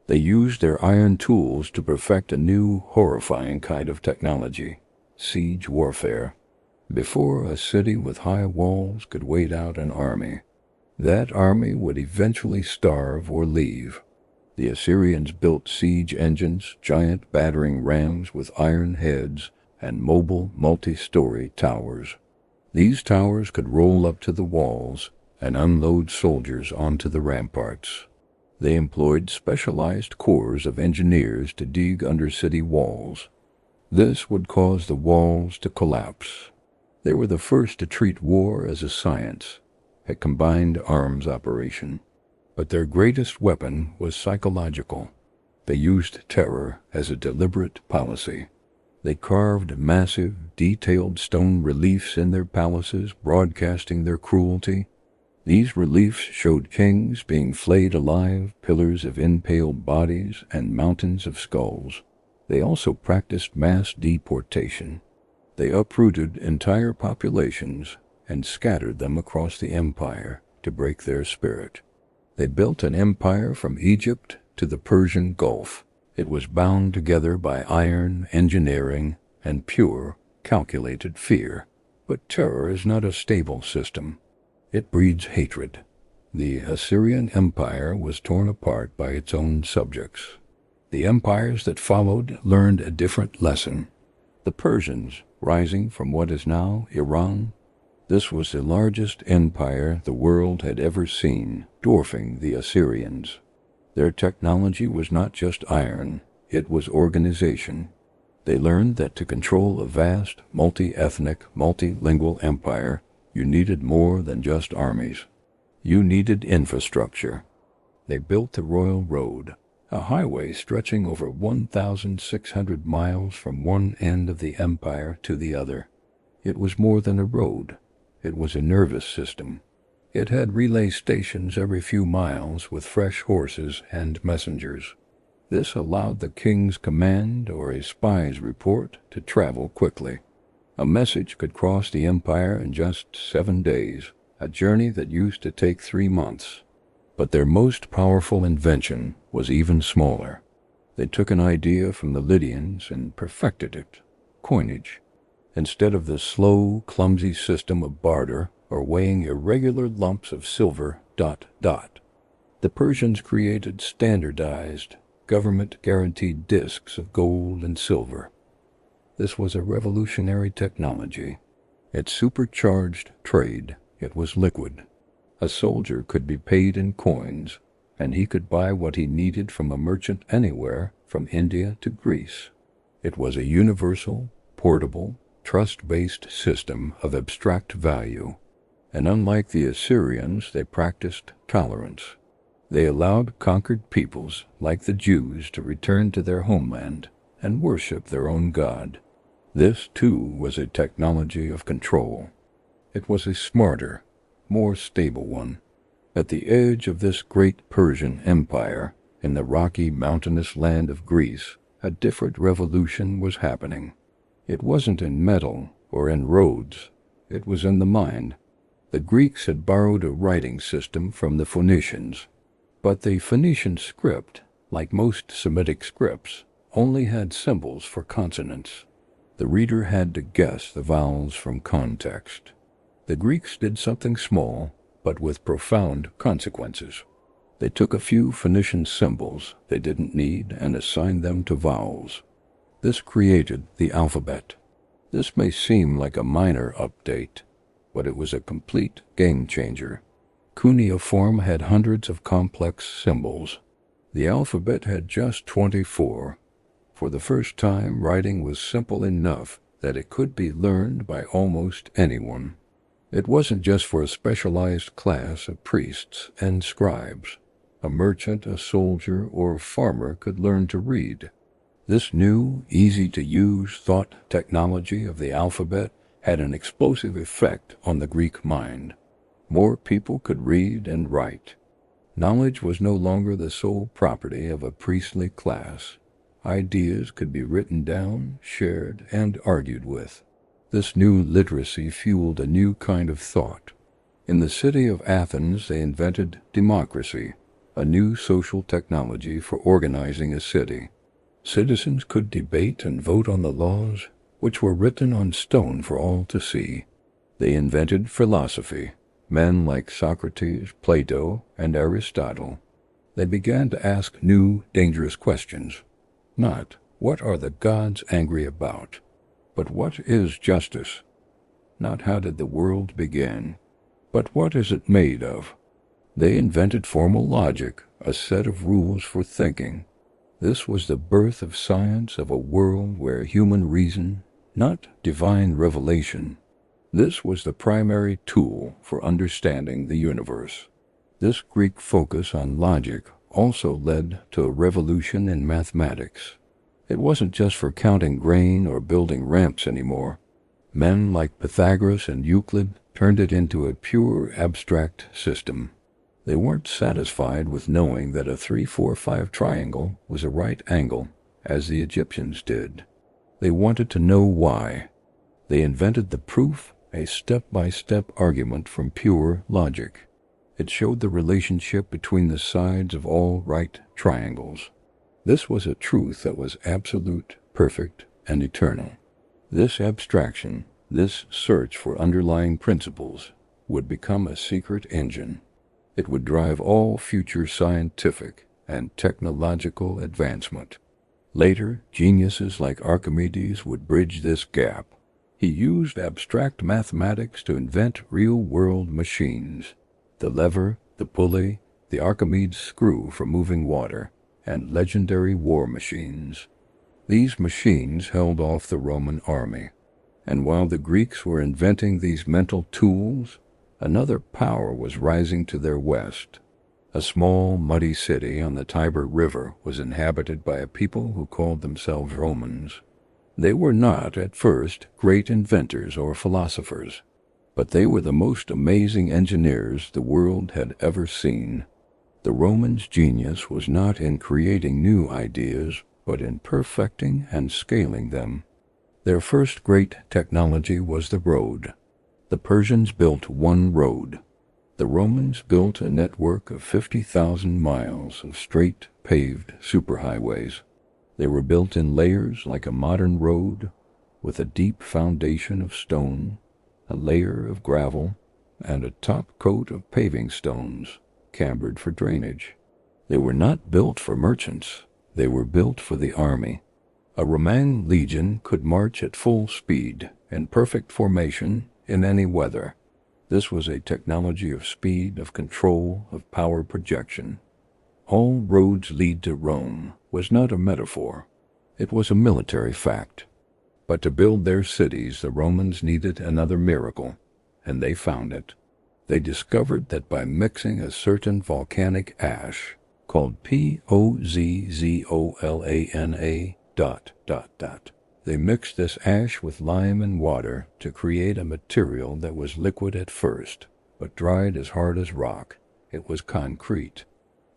A: They used their iron tools to perfect a new, horrifying kind of technology, siege warfare. Before a city with high walls could wait out an army, that army would eventually starve or leave. The Assyrians built siege engines, giant battering rams with iron heads, and mobile, multi-story towers. These towers could roll up to the walls and unload soldiers onto the ramparts. They employed specialized corps of engineers to dig under city walls. This would cause the walls to collapse. They were the first to treat war as a science, a combined arms operation. But their greatest weapon was psychological. They used terror as a deliberate policy. They carved massive, detailed stone reliefs in their palaces, broadcasting their cruelty. These reliefs showed kings being flayed alive, pillars of impaled bodies, and mountains of skulls. They also practiced mass deportation. They uprooted entire populations and scattered them across the empire to break their spirit. They built an empire from Egypt to the Persian Gulf. It was bound together by iron, engineering, and pure, calculated fear. But terror is not a stable system. It breeds hatred. The Assyrian Empire was torn apart by its own subjects. The empires that followed learned a different lesson. The Persians, rising from what is now Iran, this was the largest empire the world had ever seen, dwarfing the Assyrians. Their technology was not just iron, it was organization. They learned that to control a vast, multi-ethnic, multilingual empire, you needed more than just armies. You needed infrastructure. They built the Royal Road, a highway stretching over 1,600 miles from one end of the empire to the other. It was more than a road. It was a nervous system. It had relay stations every few miles with fresh horses and messengers. This allowed the king's command or a spy's report to travel quickly. A message could cross the empire in just 7 days, a journey that used to take 3 months. But their most powerful invention was even smaller. They took an idea from the Lydians and perfected it: coinage. Instead of the slow, clumsy system of barter or weighing irregular lumps of silver ... the Persians created standardized, government-guaranteed discs of gold and silver. This was a revolutionary technology. It supercharged trade. It was liquid. A soldier could be paid in coins, and he could buy what he needed from a merchant anywhere, from India to Greece. It was a universal, portable, trust-based system of abstract value. And unlike the Assyrians, they practiced tolerance. They allowed conquered peoples, like the Jews, to return to their homeland and worship their own God. This, too, was a technology of control. It was a smarter, more stable one. At the edge of this great Persian empire, in the rocky, mountainous land of Greece, a different revolution was happening. It wasn't in metal or in roads. It was in the mind. The Greeks had borrowed a writing system from the Phoenicians, but the Phoenician script, like most Semitic scripts, only had symbols for consonants. The reader had to guess the vowels from context. The Greeks did something small, but with profound consequences. They took a few Phoenician symbols they didn't need and assigned them to vowels. This created the alphabet. This may seem like a minor update, but it was a complete game-changer. Cuneiform had hundreds of complex symbols. The alphabet had just 24. For the first time, writing was simple enough that it could be learned by almost anyone. It wasn't just for a specialized class of priests and scribes. A merchant, a soldier, or a farmer could learn to read. This new, easy-to-use thought technology of the alphabet had an explosive effect on the Greek mind. More people could read and write. Knowledge was no longer the sole property of a priestly class. Ideas could be written down, shared, and argued with. This new literacy fueled a new kind of thought. In the city of Athens, they invented democracy, a new social technology for organizing a city. Citizens could debate and vote on the laws, which were written on stone for all to see. They invented philosophy. Men like Socrates, Plato, and Aristotle. They began to ask new, dangerous questions. Not, what are the gods angry about? But what is justice? Not how did the world begin? But what is it made of? They invented formal logic, a set of rules for thinking. This was the birth of science, of a world where human reason, not divine revelation. This was the primary tool for understanding the universe. This Greek focus on logic also led to a revolution in mathematics. It wasn't just for counting grain or building ramps anymore. Men like Pythagoras and Euclid turned it into a pure abstract system. They weren't satisfied with knowing that a 3-4-5 triangle was a right angle, as the Egyptians did. They wanted to know why. They invented the proof, a step-by-step argument from pure logic. It showed the relationship between the sides of all right triangles. This was a truth that was absolute, perfect, and eternal. This abstraction, this search for underlying principles, would become a secret engine. It would drive all future scientific and technological advancement. Later, geniuses like Archimedes would bridge this gap. He used abstract mathematics to invent real-world machines. The lever, the pulley, the Archimedes screw for moving water, and legendary war machines. These machines held off the Roman army. And while the Greeks were inventing these mental tools, another power was rising to their west. A small, muddy city on the Tiber River was inhabited by a people who called themselves Romans. They were not, at first, great inventors or philosophers, but they were the most amazing engineers the world had ever seen. The Romans' genius was not in creating new ideas, but in perfecting and scaling them. Their first great technology was the road. The Persians built one road. The Romans built a network of 50,000 miles of straight, paved superhighways. They were built in layers like a modern road, with a deep foundation of stone, a layer of gravel, and a top coat of paving stones, cambered for drainage. They were not built for merchants. They were built for the army. A Roman legion could march at full speed, in perfect formation, in any weather. This was a technology of speed, of control, of power projection. All roads lead to Rome was not a metaphor. It was a military fact. But to build their cities, the Romans needed another miracle, and they found it. They discovered that by mixing a certain volcanic ash, called Pozzolana, they mixed this ash with lime and water to create a material that was liquid at first, but dried as hard as rock. It was concrete.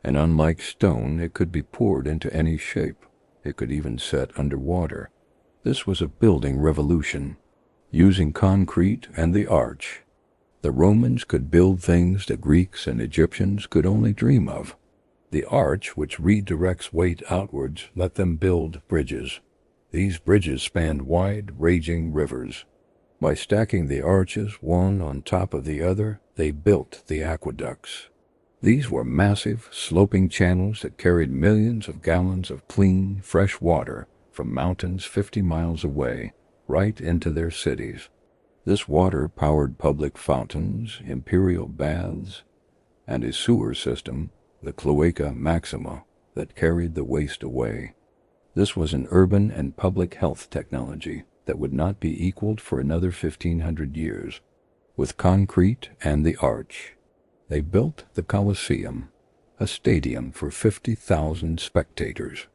A: And unlike stone, it could be poured into any shape. It could even set underwater. This was a building revolution. Using concrete and the arch, the Romans could build things the Greeks and Egyptians could only dream of. The arch, which redirects weight outwards, let them build bridges. These bridges spanned wide, raging rivers. By stacking the arches one on top of the other, they built the aqueducts. These were massive, sloping channels that carried millions of gallons of clean, fresh water from mountains 50 miles away, right into their cities. This water powered public fountains, imperial baths, and a sewer system, the cloaca maxima, that carried the waste away. This was an urban and public health technology that would not be equaled for another 1,500 years. With concrete and the arch, they built the Colosseum, a stadium for 50,000 spectators.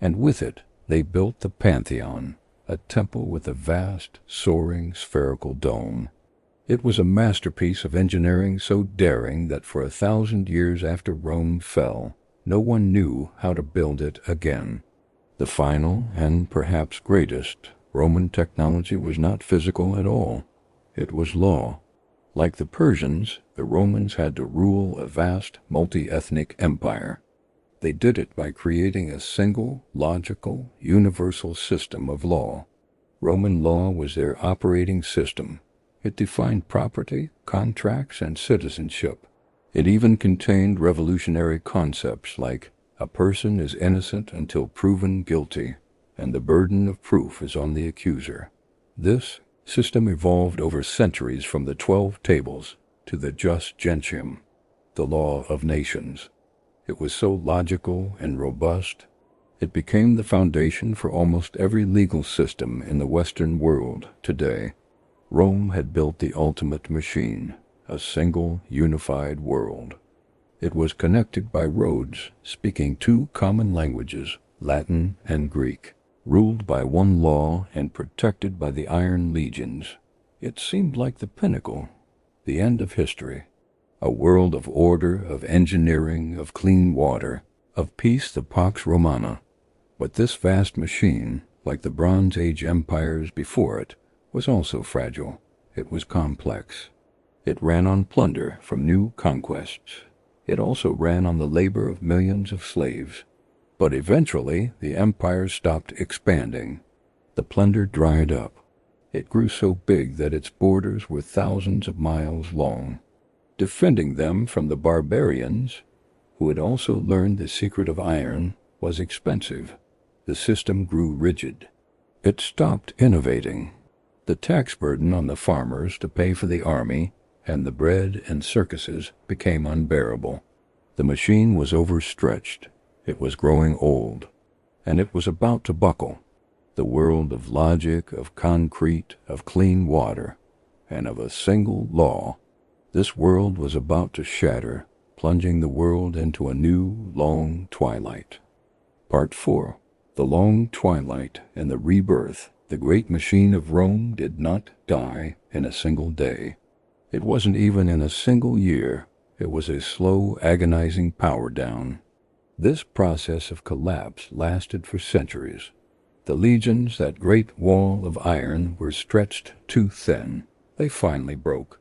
A: And with it, they built the Pantheon, a temple with a vast, soaring, spherical dome. It was a masterpiece of engineering so daring that for 1,000 years after Rome fell, no one knew how to build it again. The final, and perhaps greatest, Roman technology was not physical at all. It was law. Like the Persians, the Romans had to rule a vast, multi-ethnic empire. They did it by creating a single, logical, universal system of law. Roman law was their operating system. It defined property, contracts, and citizenship. It even contained revolutionary concepts like a person is innocent until proven guilty, and the burden of proof is on the accuser. This system evolved over centuries from the 12 tables to the jus gentium, the law of nations. It was so logical and robust, it became the foundation for almost every legal system in the Western world today. Rome had built the ultimate machine, a single, unified world. It was connected by roads speaking two common languages, Latin and Greek, ruled by one law and protected by the Iron Legions. It seemed like the pinnacle, the end of history. A world of order, of engineering, of clean water, of peace, the Pax Romana. But this vast machine, like the Bronze Age empires before it, was also fragile. It was complex. It ran on plunder from new conquests. It also ran on the labor of millions of slaves. But eventually, the empire stopped expanding. The plunder dried up. It grew so big that its borders were thousands of miles long. Defending them from the barbarians, who had also learned the secret of iron, was expensive. The system grew rigid. It stopped innovating. The tax burden on the farmers to pay for the army and the bread and circuses became unbearable. The machine was overstretched. It was growing old, and it was about to buckle. The world of logic, of concrete, of clean water, and of a single law. This world was about to shatter, plunging the world into a new, long twilight. Part 4. The long twilight and the rebirth. The great machine of Rome did not die in a single day. It wasn't even in a single year. It was a slow, agonizing power down. This process of collapse lasted for centuries. The legions, that great wall of iron, were stretched too thin. They finally broke.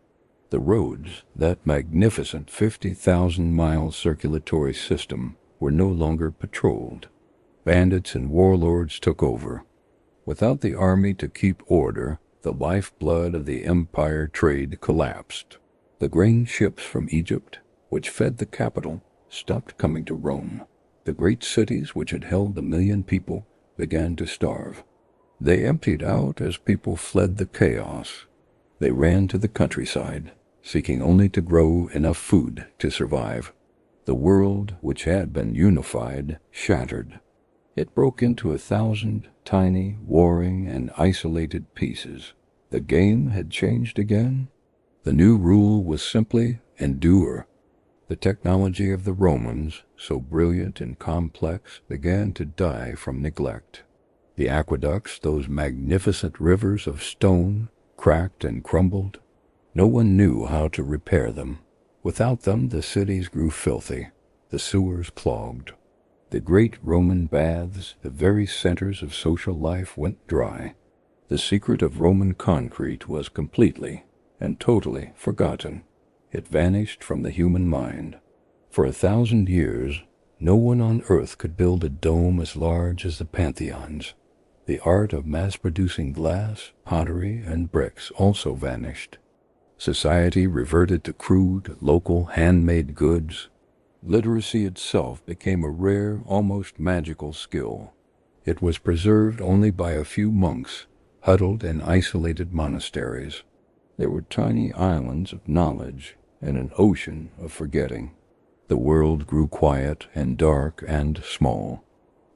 A: The roads, that magnificent 50,000-mile circulatory system, were no longer patrolled. Bandits and warlords took over. Without the army to keep order, the lifeblood of the empire trade collapsed. The grain ships from Egypt, which fed the capital, stopped coming to Rome. The great cities which had held 1 million people began to starve. They emptied out as people fled the chaos. They ran to the countryside, seeking only to grow enough food to survive. The world, which had been unified, shattered. It broke into 1,000 tiny, warring, and isolated pieces. The game had changed again. The new rule was simply endure. The technology of the Romans, so brilliant and complex, began to die from neglect. The aqueducts, those magnificent rivers of stone, cracked and crumbled. No one knew how to repair them. Without them, the cities grew filthy, the sewers clogged. The great Roman baths, the very centers of social life, went dry. The secret of Roman concrete was completely and totally forgotten. It vanished from the human mind. For 1,000 years, no one on earth could build a dome as large as the Pantheon's. The art of mass-producing glass, pottery, and bricks also vanished. Society reverted to crude, local, handmade goods. Literacy itself became a rare, almost magical skill. It was preserved only by a few monks, huddled in isolated monasteries. There were tiny islands of knowledge and an ocean of forgetting. The world grew quiet and dark and small.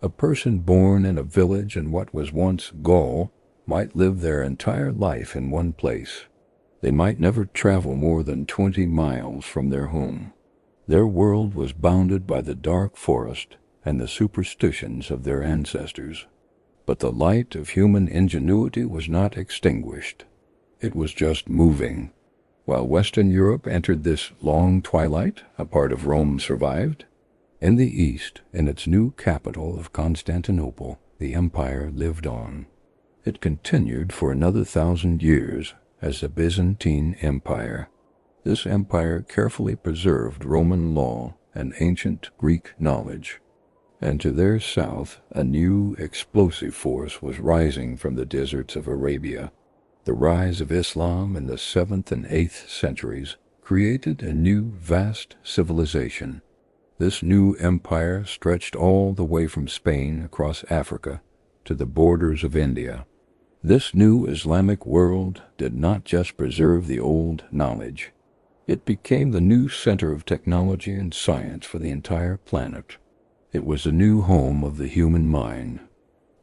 A: A person born in a village in what was once Gaul might live their entire life in one place. They might never travel more than 20 miles from their home. Their world was bounded by the dark forest and the superstitions of their ancestors. But the light of human ingenuity was not extinguished. It was just moving. While Western Europe entered this long twilight, a part of Rome survived. In the East, in its new capital of Constantinople, the empire lived on. It continued for another 1,000 years as the Byzantine Empire. This empire carefully preserved Roman law and ancient Greek knowledge. And to their south, a new explosive force was rising from the deserts of Arabia. The rise of Islam in the 7th and 8th centuries created a new vast civilization. This new empire stretched all the way from Spain across Africa to the borders of India. This new Islamic world did not just preserve the old knowledge. It became the new center of technology and science for the entire planet. It was the new home of the human mind.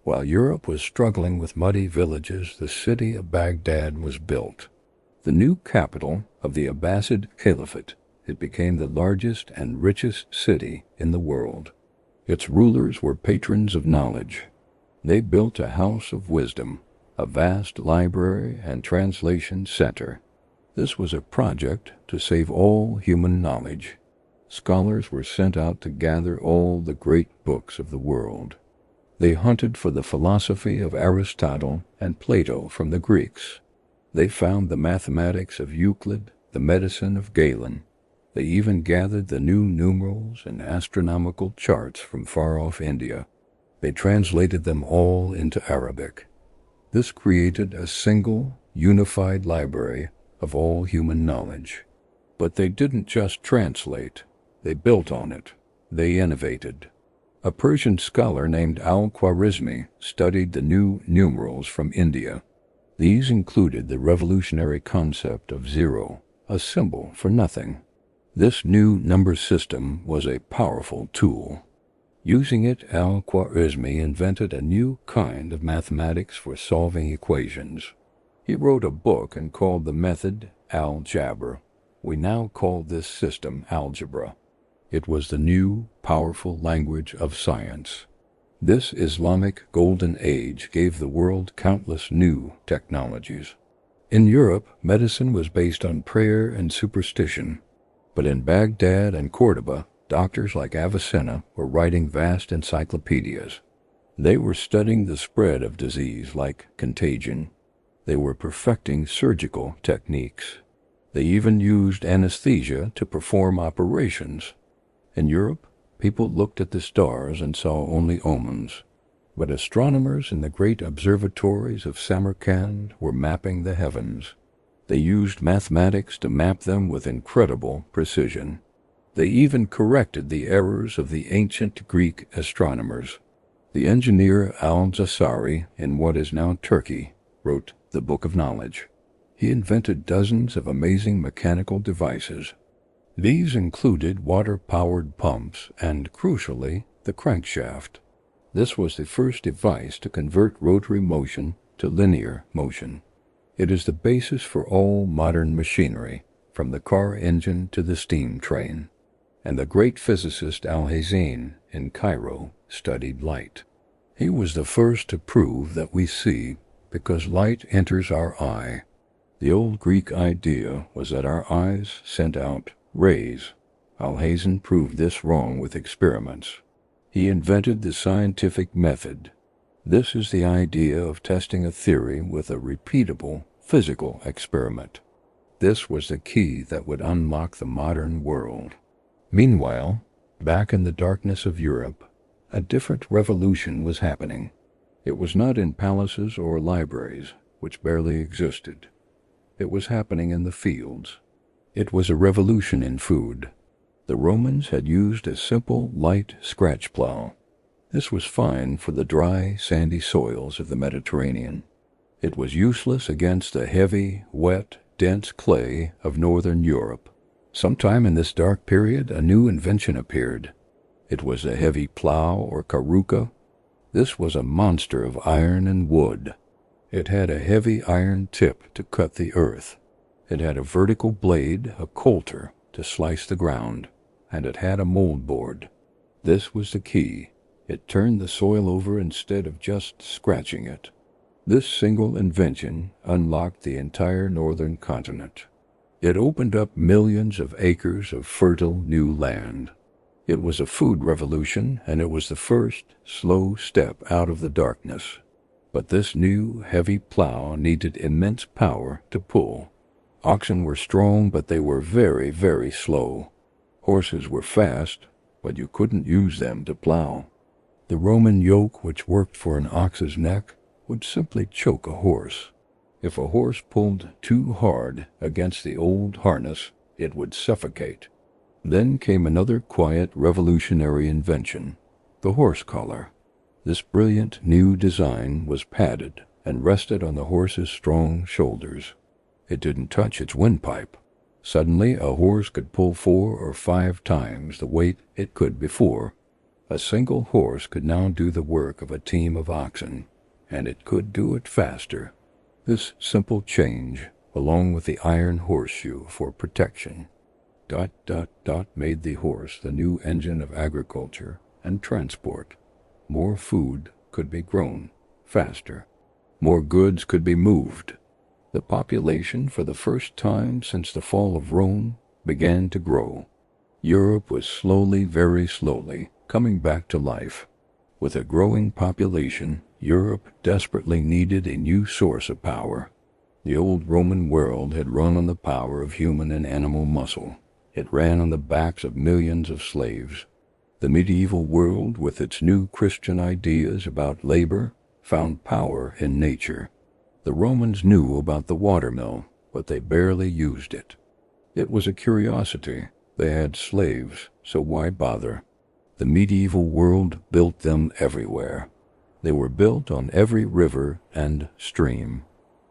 A: While Europe was struggling with muddy villages, the city of Baghdad was built. The new capital of the Abbasid Caliphate, it became the largest and richest city in the world. Its rulers were patrons of knowledge. They built a house of wisdom, a vast library and translation center. This was a project to save all human knowledge. Scholars were sent out to gather all the great books of the world. They hunted for the philosophy of Aristotle and Plato from the Greeks. They found the mathematics of Euclid, the medicine of Galen. They even gathered the new numerals and astronomical charts from far-off India. They translated them all into Arabic. This created a single, unified library of all human knowledge. But they didn't just translate. They built on it. They innovated. A Persian scholar named al-Khwarizmi studied the new numerals from India. These included the revolutionary concept of zero, a symbol for nothing. This new number system was a powerful tool. Using it, al-Khwarizmi invented a new kind of mathematics for solving equations. He wrote a book and called the method al-Jabr. We now call this system algebra. It was the new, powerful language of science. This Islamic golden age gave the world countless new technologies. In Europe, medicine was based on prayer and superstition. But in Baghdad and Cordoba, doctors like Avicenna were writing vast encyclopedias. They were studying the spread of disease like contagion. They were perfecting surgical techniques. They even used anesthesia to perform operations. In Europe, people looked at the stars and saw only omens. But astronomers in the great observatories of Samarkand were mapping the heavens. They used mathematics to map them with incredible precision. They even corrected the errors of the ancient Greek astronomers. The engineer al-Jazari, in what is now Turkey, wrote the Book of Knowledge. He invented dozens of amazing mechanical devices. These included water-powered pumps and, crucially, the crankshaft. This was the first device to convert rotary motion to linear motion. It is the basis for all modern machinery, from the car engine to the steam train. And the great physicist Al-Hazen in Cairo studied light. He was the first to prove that we see because light enters our eye. The old Greek idea was that our eyes sent out rays. Al-Hazen proved this wrong with experiments. He invented the scientific method. This is the idea of testing a theory with a repeatable physical experiment. This was the key that would unlock the modern world. Meanwhile, back in the darkness of Europe, a different revolution was happening. It was not in palaces or libraries, which barely existed. It was happening in the fields. It was a revolution in food. The Romans had used a simple, light scratch plow. This was fine for the dry, sandy soils of the Mediterranean. It was useless against the heavy, wet, dense clay of northern Europe. Sometime in this dark period, a new invention appeared. It was a heavy plow or carruca. This was a monster of iron and wood. It had a heavy iron tip to cut the earth. It had a vertical blade, a coulter, to slice the ground, and it had a mold board. This was the key. It turned the soil over instead of just scratching it. This single invention unlocked the entire northern continent. It opened up millions of acres of fertile new land. It was a food revolution, and it was the first slow step out of the darkness. But this new, heavy plow needed immense power to pull. Oxen were strong, but they were very, very slow. Horses were fast, but you couldn't use them to plow. The Roman yoke, which worked for an ox's neck, would simply choke a horse. If a horse pulled too hard against the old harness, it would suffocate. Then came another quiet, revolutionary invention, the horse collar. This brilliant new design was padded and rested on the horse's strong shoulders. It didn't touch its windpipe. Suddenly, a horse could pull 4 or 5 times the weight it could before. A single horse could now do the work of a team of oxen, and it could do it faster. This simple change, along with the iron horseshoe for protection, made the horse the new engine of agriculture and transport. More food could be grown faster. More goods could be moved. The population, for the first time since the fall of Rome, began to grow. Europe was slowly, very slowly, coming back to life. With a growing population, Europe desperately needed a new source of power. The old Roman world had run on the power of human and animal muscle. It ran on the backs of millions of slaves. The medieval world, with its new Christian ideas about labor, found power in nature. The Romans knew about the watermill, but they barely used it. It was a curiosity. They had slaves, so why bother? The medieval world built them everywhere. They were built on every river and stream.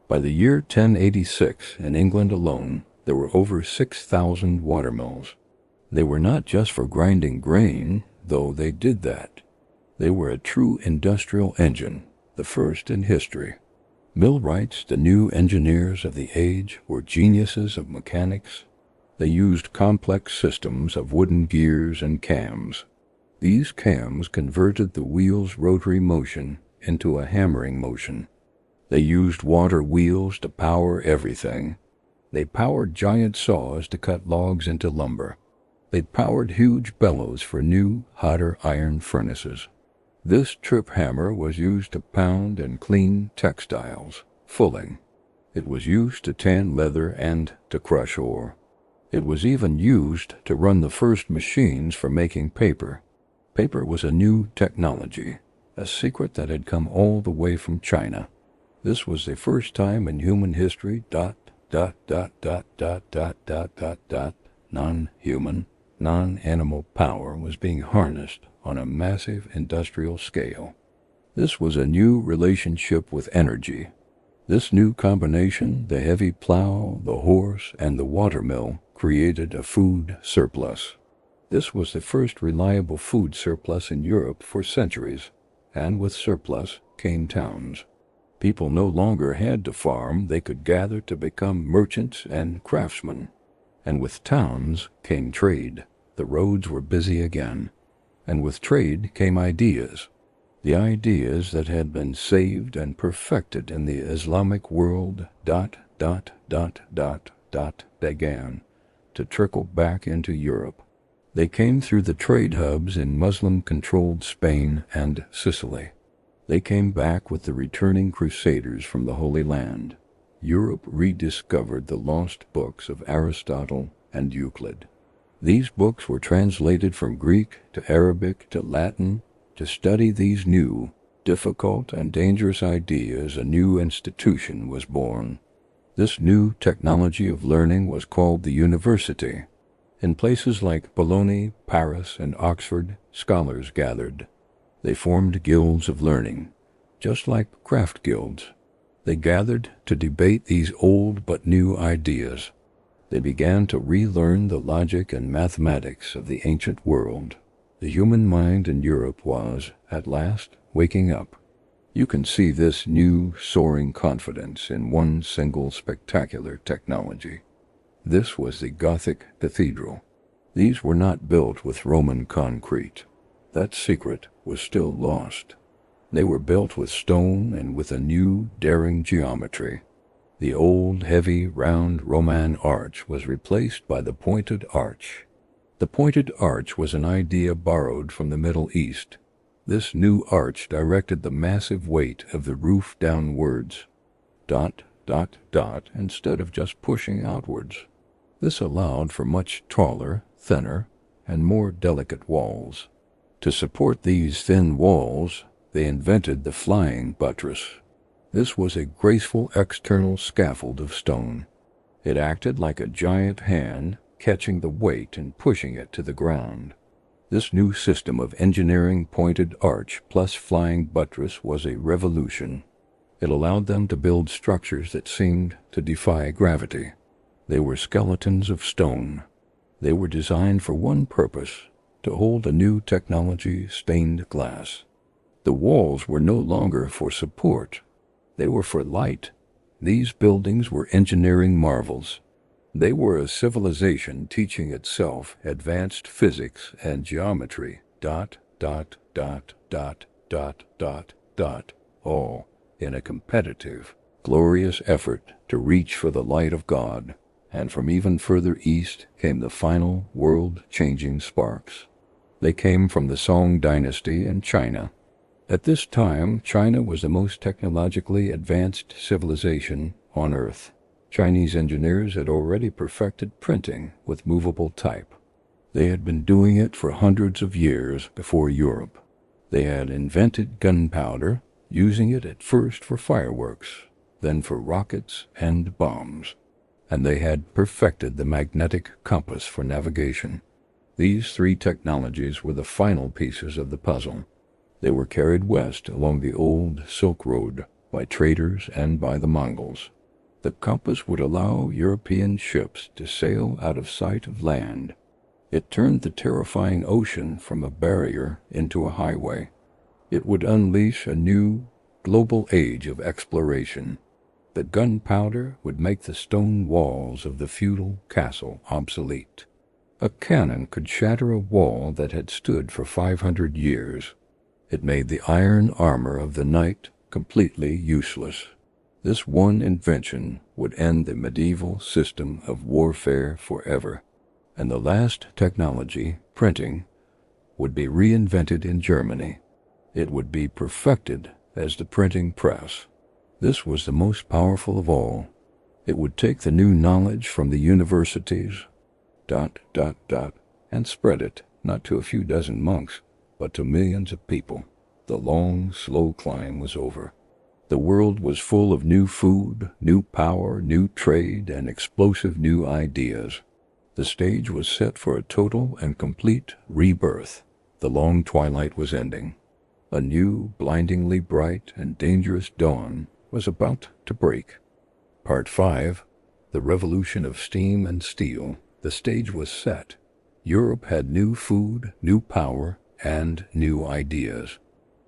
A: By the year 1086, in England alone, there were over 6,000 watermills. They were not just for grinding grain, though they did that. They were a true industrial engine, the first in history. Millwrights, the new engineers of the age, were geniuses of mechanics. They used complex systems of wooden gears and cams. These cams converted the wheel's rotary motion into a hammering motion. They used water wheels to power everything. They powered giant saws to cut logs into lumber. They powered huge bellows for new, hotter iron furnaces. This trip hammer was used to pound and clean textiles, fulling. It was used to tan leather and to crush ore. It was even used to run the first machines for making paper. Paper was a new technology, a secret that had come all the way from China. This was the first time in human history non-human, non-animal power was being harnessed on a massive industrial scale. This was a new relationship with energy. This new combination, the heavy plow, the horse, and the watermill, created a food surplus. This was the first reliable food surplus in Europe for centuries, and with surplus came towns. People no longer had to farm, they could gather to become merchants and craftsmen. And with towns came trade. The roads were busy again. And with trade came ideas. The ideas that had been saved and perfected in the Islamic world began to trickle back into Europe. They came through the trade hubs in Muslim-controlled Spain and Sicily. They came back with the returning crusaders from the Holy Land. Europe rediscovered the lost books of Aristotle and Euclid. These books were translated from Greek to Arabic to Latin to study these new, difficult and dangerous ideas, a new institution was born. This new technology of learning was called the university. In places like Bologna, Paris, and Oxford, scholars gathered. They formed guilds of learning, just like craft guilds. They gathered to debate these old but new ideas. They began to relearn the logic and mathematics of the ancient world. The human mind in Europe was, at last, waking up. You can see this new, soaring confidence in one single spectacular technology. This was the Gothic cathedral. These were not built with Roman concrete. That secret was still lost. They were built with stone and with a new, daring geometry. The old, heavy, round Roman arch was replaced by the pointed arch. The pointed arch was an idea borrowed from the Middle East. This new arch directed the massive weight of the roof downwards, instead of just pushing outwards. This allowed for much taller, thinner, and more delicate walls. To support these thin walls, they invented the flying buttress. This was a graceful external scaffold of stone. It acted like a giant hand, catching the weight and pushing it to the ground. This new system of engineering pointed arch plus flying buttress was a revolution. It allowed them to build structures that seemed to defy gravity. They were skeletons of stone. They were designed for one purpose, to hold a new technology, stained glass. The walls were no longer for support. They were for light. These buildings were engineering marvels. They were a civilization teaching itself advanced physics and geometry, all in a competitive, glorious effort to reach for the light of God. And from even further east came the final world-changing sparks. They came from the Song dynasty in China. At this time, China was the most technologically advanced civilization on Earth. Chinese engineers had already perfected printing with movable type. They had been doing it for hundreds of years before Europe. They had invented gunpowder, using it at first for fireworks, then for rockets and bombs. And they had perfected the magnetic compass for navigation. These three technologies were the final pieces of the puzzle. They were carried west along the old Silk Road by traders and by the Mongols. The compass would allow European ships to sail out of sight of land. It turned the terrifying ocean from a barrier into a highway. It would unleash a new, global age of exploration. The gunpowder would make the stone walls of the feudal castle obsolete. A cannon could shatter a wall that had stood for 500 years. It made the iron armor of the knight completely useless. This one invention would end the medieval system of warfare forever, and the last technology, printing, would be reinvented in Germany. It would be perfected as the printing press. This was the most powerful of all. It would take the new knowledge from the universities, and spread it, not to a few dozen monks, but to millions of people. The long, slow climb was over. The world was full of new food, new power, new trade, and explosive new ideas. The stage was set for a total and complete rebirth. The long twilight was ending. A new, blindingly bright and dangerous dawn was about to break. Part 5. The Revolution of Steam and Steel. The stage was set. Europe had new food, new power, and new ideas.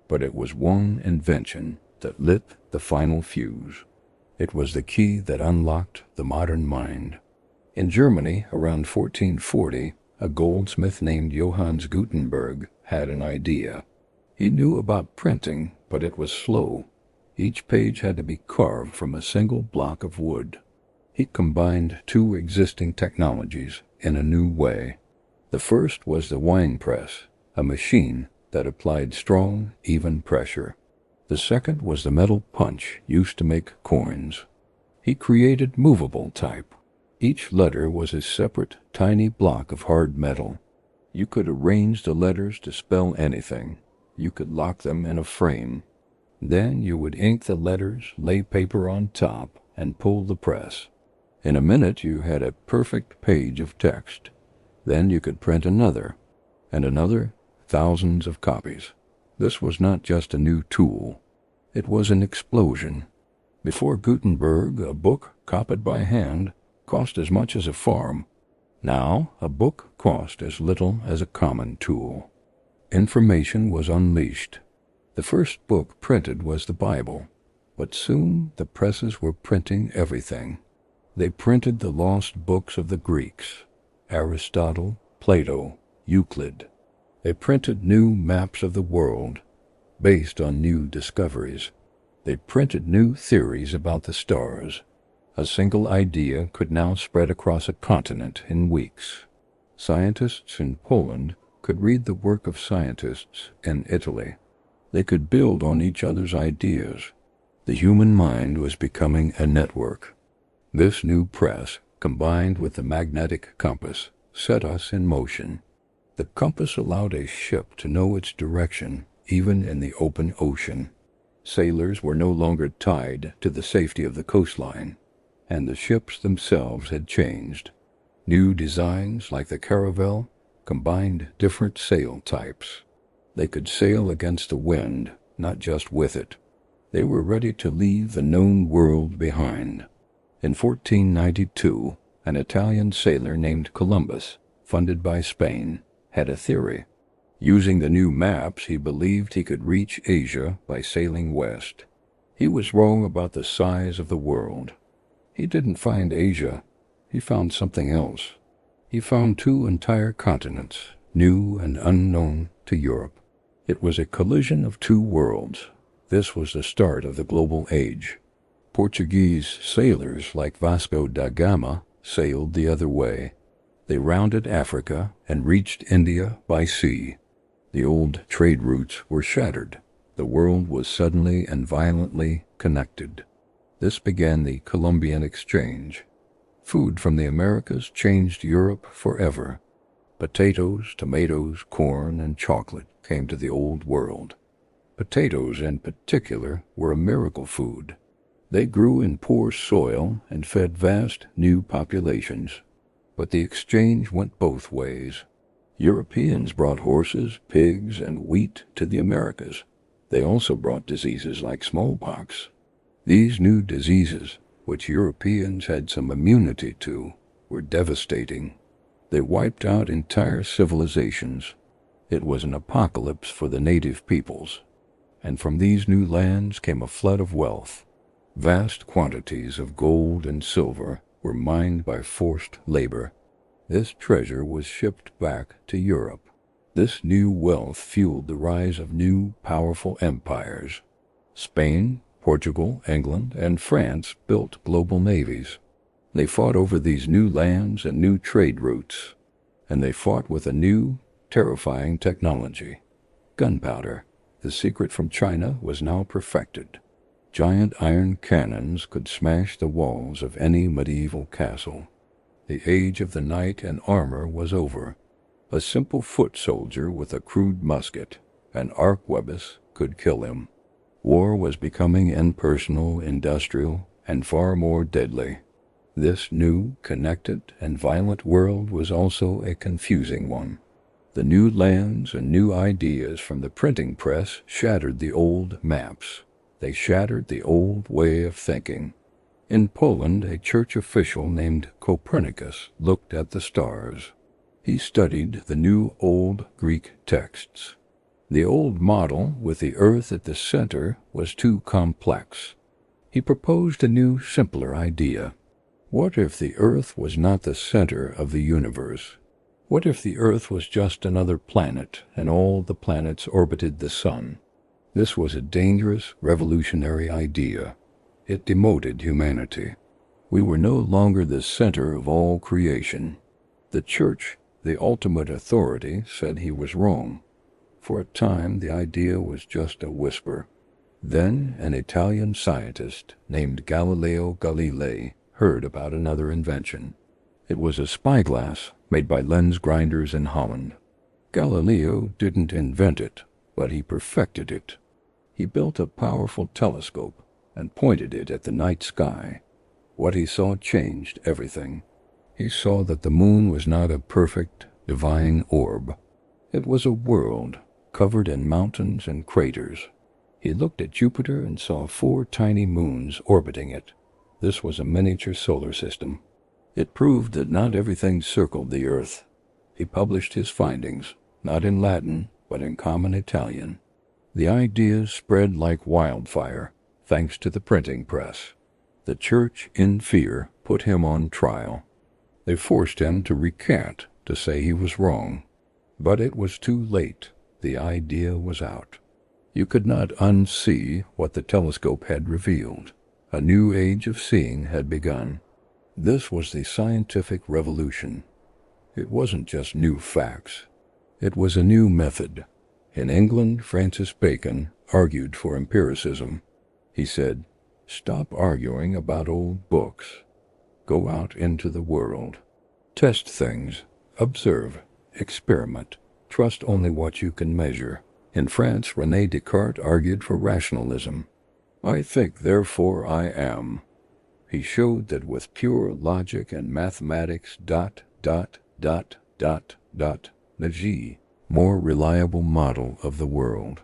A: But it was one invention that lit the final fuse. It was the key that unlocked the modern mind. In Germany, around 1440, a goldsmith named Johannes Gutenberg had an idea. He knew about printing, but it was slow. Each page had to be carved from a single block of wood. He combined two existing technologies in a new way. The first was the wine press, a machine that applied strong, even pressure. The second was the metal punch used to make coins. He created movable type. Each letter was a separate, tiny block of hard metal. You could arrange the letters to spell anything. You could lock them in a frame. Then you would ink the letters, lay paper on top, and pull the press. In a minute you had a perfect page of text. Then you could print another, and another, thousands of copies. This was not just a new tool. It was an explosion. Before Gutenberg, a book copied by hand cost as much as a farm. Now, a book cost as little as a common tool. Information was unleashed. The first book printed was the Bible, but soon the presses were printing everything. They printed the lost books of the Greeks, Aristotle, Plato, Euclid. They printed new maps of the world based on new discoveries. They printed new theories about the stars. A single idea could now spread across a continent in weeks. Scientists in Poland could read the work of scientists in Italy. They could build on each other's ideas. The human mind was becoming a network. This new press, combined with the magnetic compass, set us in motion. The compass allowed a ship to know its direction, even in the open ocean. Sailors were no longer tied to the safety of the coastline, and the ships themselves had changed. New designs, like the caravel, combined different sail types. They could sail against the wind, not just with it. They were ready to leave the known world behind. In 1492, an Italian sailor named Columbus, funded by Spain, had a theory. Using the new maps, he believed he could reach Asia by sailing west. He was wrong about the size of the world. He didn't find Asia. He found something else. He found two entire continents, new and unknown to Europe. It was a collision of two worlds. This was the start of the global age. Portuguese sailors like Vasco da Gama sailed the other way. They rounded Africa and reached India by sea. The old trade routes were shattered. The world was suddenly and violently connected. This began the Columbian Exchange. Food from the Americas changed Europe forever. Potatoes, tomatoes, corn, and chocolate came to the old world. Potatoes, in particular, were a miracle food. They grew in poor soil and fed vast new populations. But the exchange went both ways. Europeans brought horses, pigs, and wheat to the Americas. They also brought diseases like smallpox. These new diseases, which Europeans had some immunity to, were devastating. They wiped out entire civilizations. It was an apocalypse for the native peoples. And from these new lands came a flood of wealth. Vast quantities of gold and silver were mined by forced labor. This treasure was shipped back to Europe. This new wealth fueled the rise of new, powerful empires. Spain, Portugal, England, and France built global navies. They fought over these new lands and new trade routes. And they fought with a new, terrifying technology. Gunpowder, the secret from China, was now perfected. Giant iron cannons could smash the walls of any medieval castle. The age of the knight and armor was over. A simple foot soldier with a crude musket, an arquebus, could kill him. War was becoming impersonal, industrial, and far more deadly. This new, connected, and violent world was also a confusing one. The new lands and new ideas from the printing press shattered the old maps. They shattered the old way of thinking. In Poland, a church official named Copernicus looked at the stars. He studied the new Old Greek texts. The old model, with the earth at the center, was too complex. He proposed a new, simpler idea. What if the earth was not the center of the universe? What if the earth was just another planet, and all the planets orbited the sun? This was a dangerous, revolutionary idea. It demoted humanity. We were no longer the center of all creation. The church, the ultimate authority, said he was wrong. For a time, the idea was just a whisper. Then an Italian scientist named Galileo Galilei heard about another invention. It was a spyglass made by lens grinders in Holland. Galileo didn't invent it, but he perfected it. He built a powerful telescope and pointed it at the night sky. What he saw changed everything. He saw that the moon was not a perfect, divine orb. It was a world covered in mountains and craters. He looked at Jupiter and saw 4 tiny moons orbiting it. This was a miniature solar system. It proved that not everything circled the Earth. He published his findings, not in Latin, but in common Italian. The ideas spread like wildfire, thanks to the printing press. The church, in fear, put him on trial. They forced him to recant, to say he was wrong. But it was too late. The idea was out. You could not unsee what the telescope had revealed. A new age of seeing had begun. This was the scientific revolution. It wasn't just new facts. It was a new method. In England, Francis Bacon argued for empiricism. He said, "Stop arguing about old books. Go out into the world. Test things. Observe. Experiment. Trust only what you can measure." In France, René Descartes argued for rationalism. "I think, therefore I am." He showed that with pure logic and mathematics, the more reliable model of the world.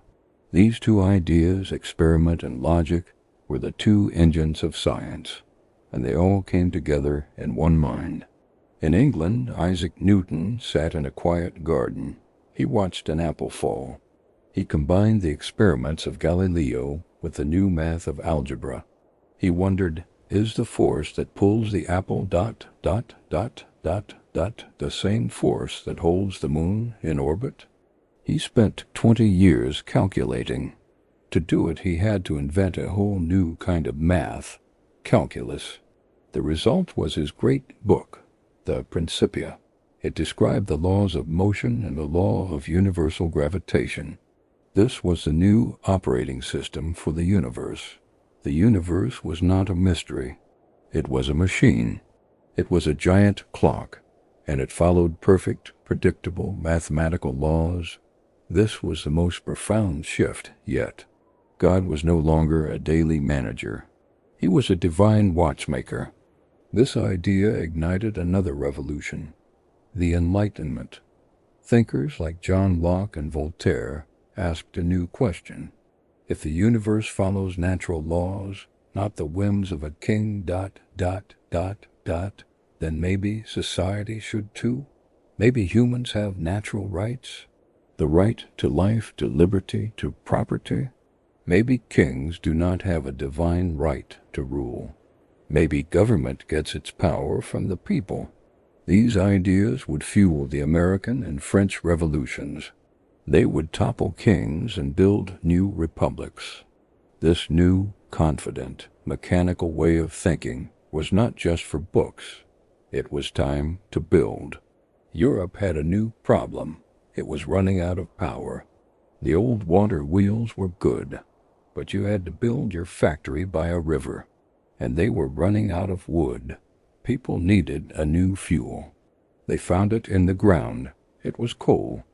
A: These 2 ideas, experiment and logic, were the 2 engines of science, and they all came together in one mind. In England, Isaac Newton sat in a quiet garden. He watched an apple fall. He combined the experiments of Galileo with the new math of algebra. He wondered, is the force that pulls the apple the same force that holds the moon in orbit? He spent 20 years calculating. To do it, he had to invent a whole new kind of math, calculus. The result was his great book, the Principia. It described the laws of motion and the law of universal gravitation. This was the new operating system for the universe. The universe was not a mystery. It was a machine. It was a giant clock, and it followed perfect, predictable mathematical laws. This was the most profound shift yet. God was no longer a daily manager. He was a divine watchmaker. This idea ignited another revolution, the Enlightenment. Thinkers like John Locke and Voltaire asked a new question. If the universe follows natural laws, not the whims of a king, then maybe society should too? Maybe humans have natural rights? The right to life, to liberty, to property? Maybe kings do not have a divine right to rule. Maybe government gets its power from the people. These ideas would fuel the American and French revolutions. They would topple kings and build new republics. This new, confident, mechanical way of thinking was not just for books. It was time to build. Europe had a new problem. It was running out of power. The old water wheels were good, but you had to build your factory by a river, and they were running out of wood. People needed a new fuel. They found it in the ground. It was coal.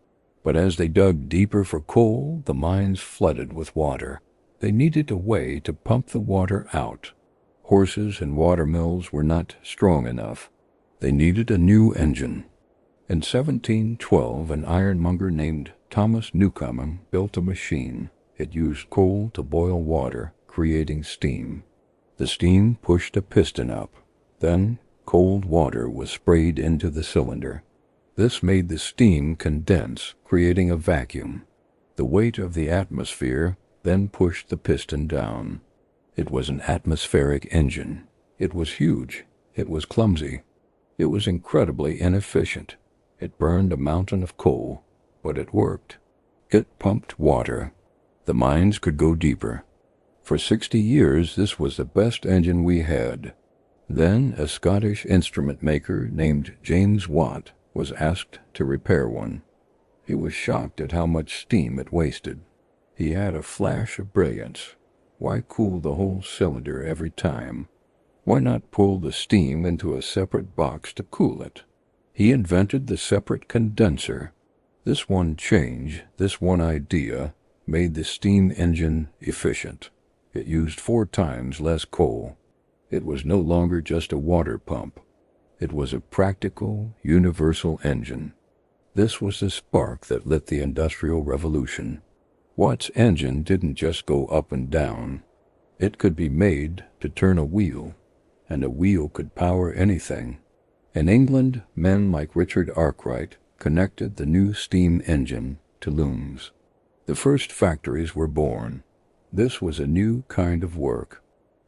A: But as they dug deeper for coal, the mines flooded with water. They needed a way to pump the water out. Horses and water mills were not strong enough. They needed a new engine. In 1712, an ironmonger named Thomas Newcomen built a machine. It used coal to boil water, creating steam. The steam pushed a piston up. Then, cold water was sprayed into the cylinder. This made the steam condense, creating a vacuum. The weight of the atmosphere then pushed the piston down. It was an atmospheric engine. It was huge. It was clumsy. It was incredibly inefficient. It burned a mountain of coal, but it worked. It pumped water. The mines could go deeper. For 60 years, this was the best engine we had. Then a Scottish instrument maker named James Watt was asked to repair one. He was shocked at how much steam it wasted. He had a flash of brilliance. Why cool the whole cylinder every time? Why not pull the steam into a separate box to cool it? He invented the separate condenser. This one change, this one idea, made the steam engine efficient. It used 4 times less coal. It was no longer just a water pump. It was a practical, universal engine. This was the spark that lit the Industrial Revolution. Watt's engine didn't just go up and down. It could be made to turn a wheel, and a wheel could power anything. In England, men like Richard Arkwright connected the new steam engine to looms. The first factories were born. This was a new kind of work.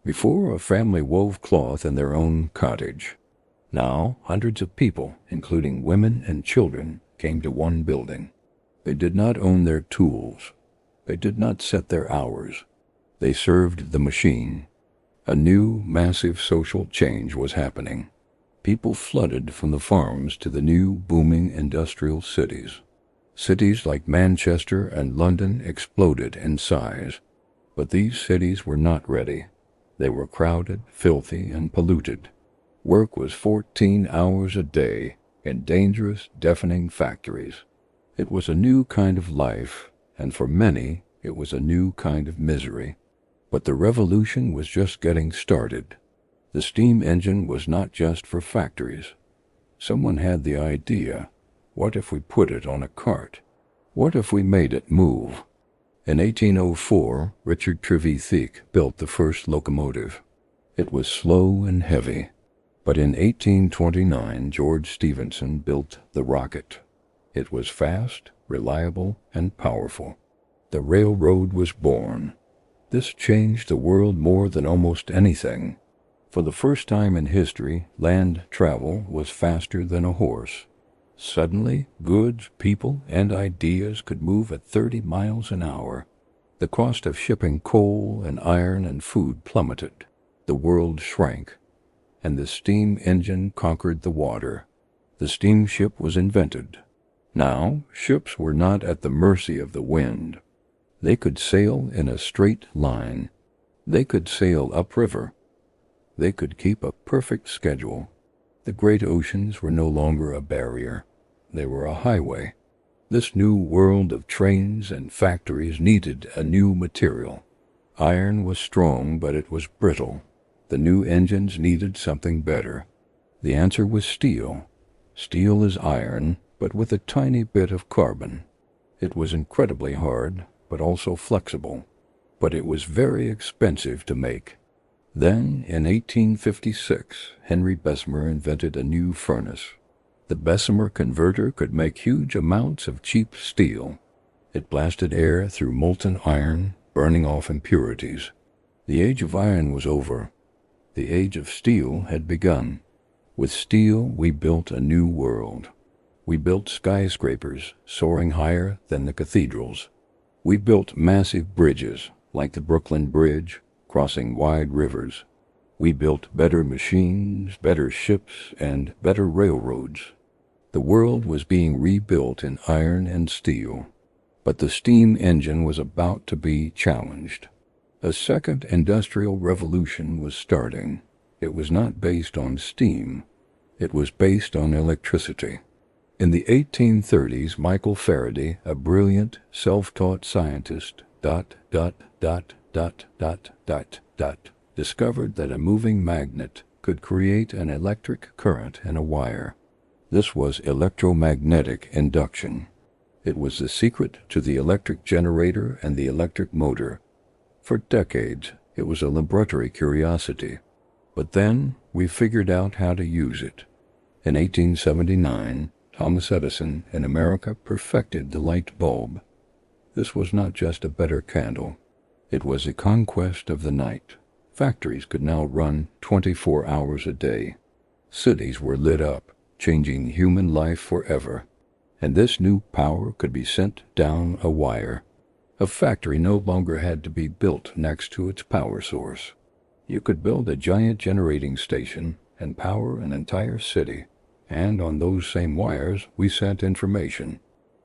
A: Before, a family wove cloth in their own cottage. Now, hundreds of people, including women and children, came to one building. They did not own their tools. They did not set their hours. They served the machine. A new, massive social change was happening. People flooded from the farms to the new, booming industrial cities. Cities like Manchester and London exploded in size. But these cities were not ready. They were crowded, filthy, and polluted. Work was 14 hours a day in dangerous, deafening factories. It was a new kind of life, and for many, it was a new kind of misery. But the revolution was just getting started. The steam engine was not just for factories. Someone had the idea, what if we put it on a cart? What if we made it move? In 1804, Richard Trevithick built the first locomotive. It was slow and heavy. But in 1829, George Stephenson built the rocket. It was fast, reliable, and powerful. The railroad was born. This changed the world more than almost anything. For the first time in history, land travel was faster than a horse. Suddenly, goods, people, and ideas could move at 30 miles an hour. The cost of shipping coal and iron and food plummeted. The world shrank, and the steam engine conquered the water. The steamship was invented. Now, ships were not at the mercy of the wind. They could sail in a straight line. They could sail upriver. They could keep a perfect schedule. The great oceans were no longer a barrier. They were a highway. This new world of trains and factories needed a new material. Iron was strong, but it was brittle. The new engines needed something better. The answer was steel. Steel is iron, but with a tiny bit of carbon. It was incredibly hard, but also flexible. But it was very expensive to make. Then, in 1856, Henry Bessemer invented a new furnace. The Bessemer converter could make huge amounts of cheap steel. It blasted air through molten iron, burning off impurities. The age of iron was over. The age of steel had begun. With steel, we built a new world. We built skyscrapers soaring higher than the cathedrals. We built massive bridges, like the Brooklyn Bridge, crossing wide rivers. We built better machines, better ships, and better railroads. The world was being rebuilt in iron and steel. But the steam engine was about to be challenged. A second industrial revolution was starting. It was not based on steam. It was based on electricity. In the 1830s, Michael Faraday, a brilliant, self-taught scientist, discovered that a moving magnet could create an electric current in a wire. This was electromagnetic induction. It was the secret to the electric generator and the electric motor. For decades, it was a laboratory curiosity. But then, we figured out how to use it. In 1879, Thomas Edison in America perfected the light bulb. This was not just a better candle. It was a conquest of the night. Factories could now run 24 hours a day. Cities were lit up, changing human life forever. And this new power could be sent down a wire. A factory no longer had to be built next to its power source. You could build a giant generating station and power an entire city. And on those same wires, we sent information.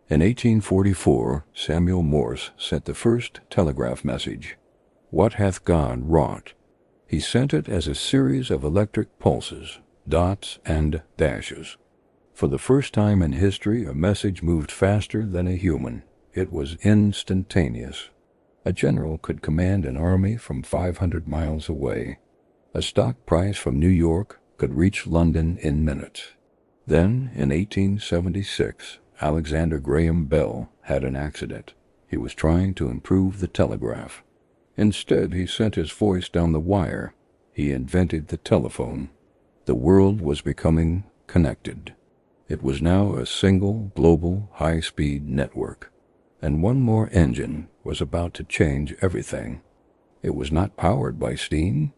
A: In 1844, Samuel Morse sent the first telegraph message. What hath God wrought? He sent it as a series of electric pulses, dots and dashes. For the first time in history, a message moved faster than a human. it was instantaneous. A general could command an army from 500 miles away. A stock price from New York could reach London in minutes. Then, in 1876, Alexander Graham Bell had an accident. He was trying to improve the telegraph. Instead, he sent his voice down the wire. He invented the telephone. The world was becoming connected. It was now a single, global, high-speed network. And one more engine was about to change everything. It was not powered by steam.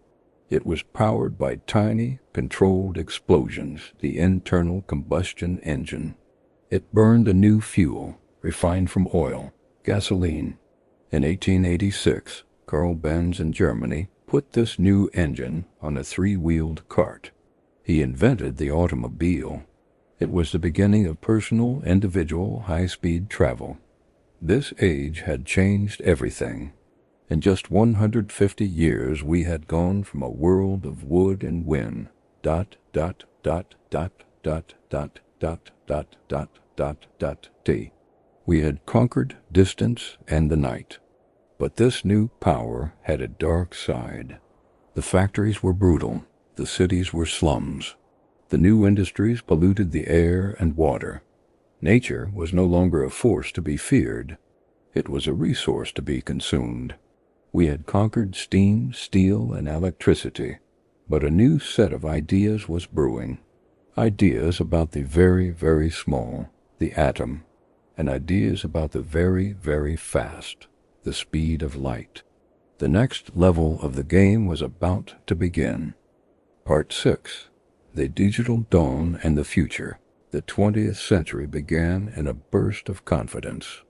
A: It was powered by tiny, controlled explosions, the internal combustion engine. It burned a new fuel, refined from oil, gasoline. In 1886, Carl Benz in Germany put this new engine on a three-wheeled cart. He invented the automobile. It was the beginning of personal, individual, high-speed travel. This age had changed everything. In just 150 years, we had gone from a world of wood and wind, T. We had conquered distance and the night. But this new power had a dark side. The factories were brutal. The cities were slums. The new industries polluted the air and water. Nature was no longer a force to be feared. It was a resource to be consumed. We had conquered steam, steel, and electricity, but a new set of ideas was brewing. Ideas about the very, very small, the atom, and ideas about the very, very fast, the speed of light. The next level of the game was about to begin. Part 6. The Digital Dawn and the Future. The 20th century began in a burst of confidence.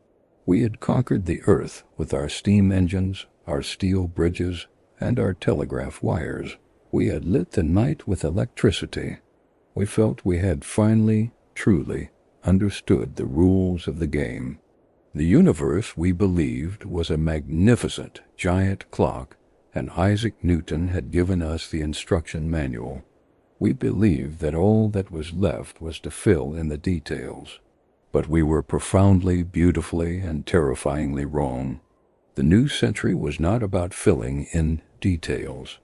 A: We had conquered the earth with our steam engines, our steel bridges, and our telegraph wires. We had lit the night with electricity. We felt we had finally, truly, understood the rules of the game. The universe, we believed, was a magnificent, giant clock, and Isaac Newton had given us the instruction manual. We believed that all that was left was to fill in the details. But we were profoundly, beautifully, and terrifyingly wrong. The new century was not about filling in details.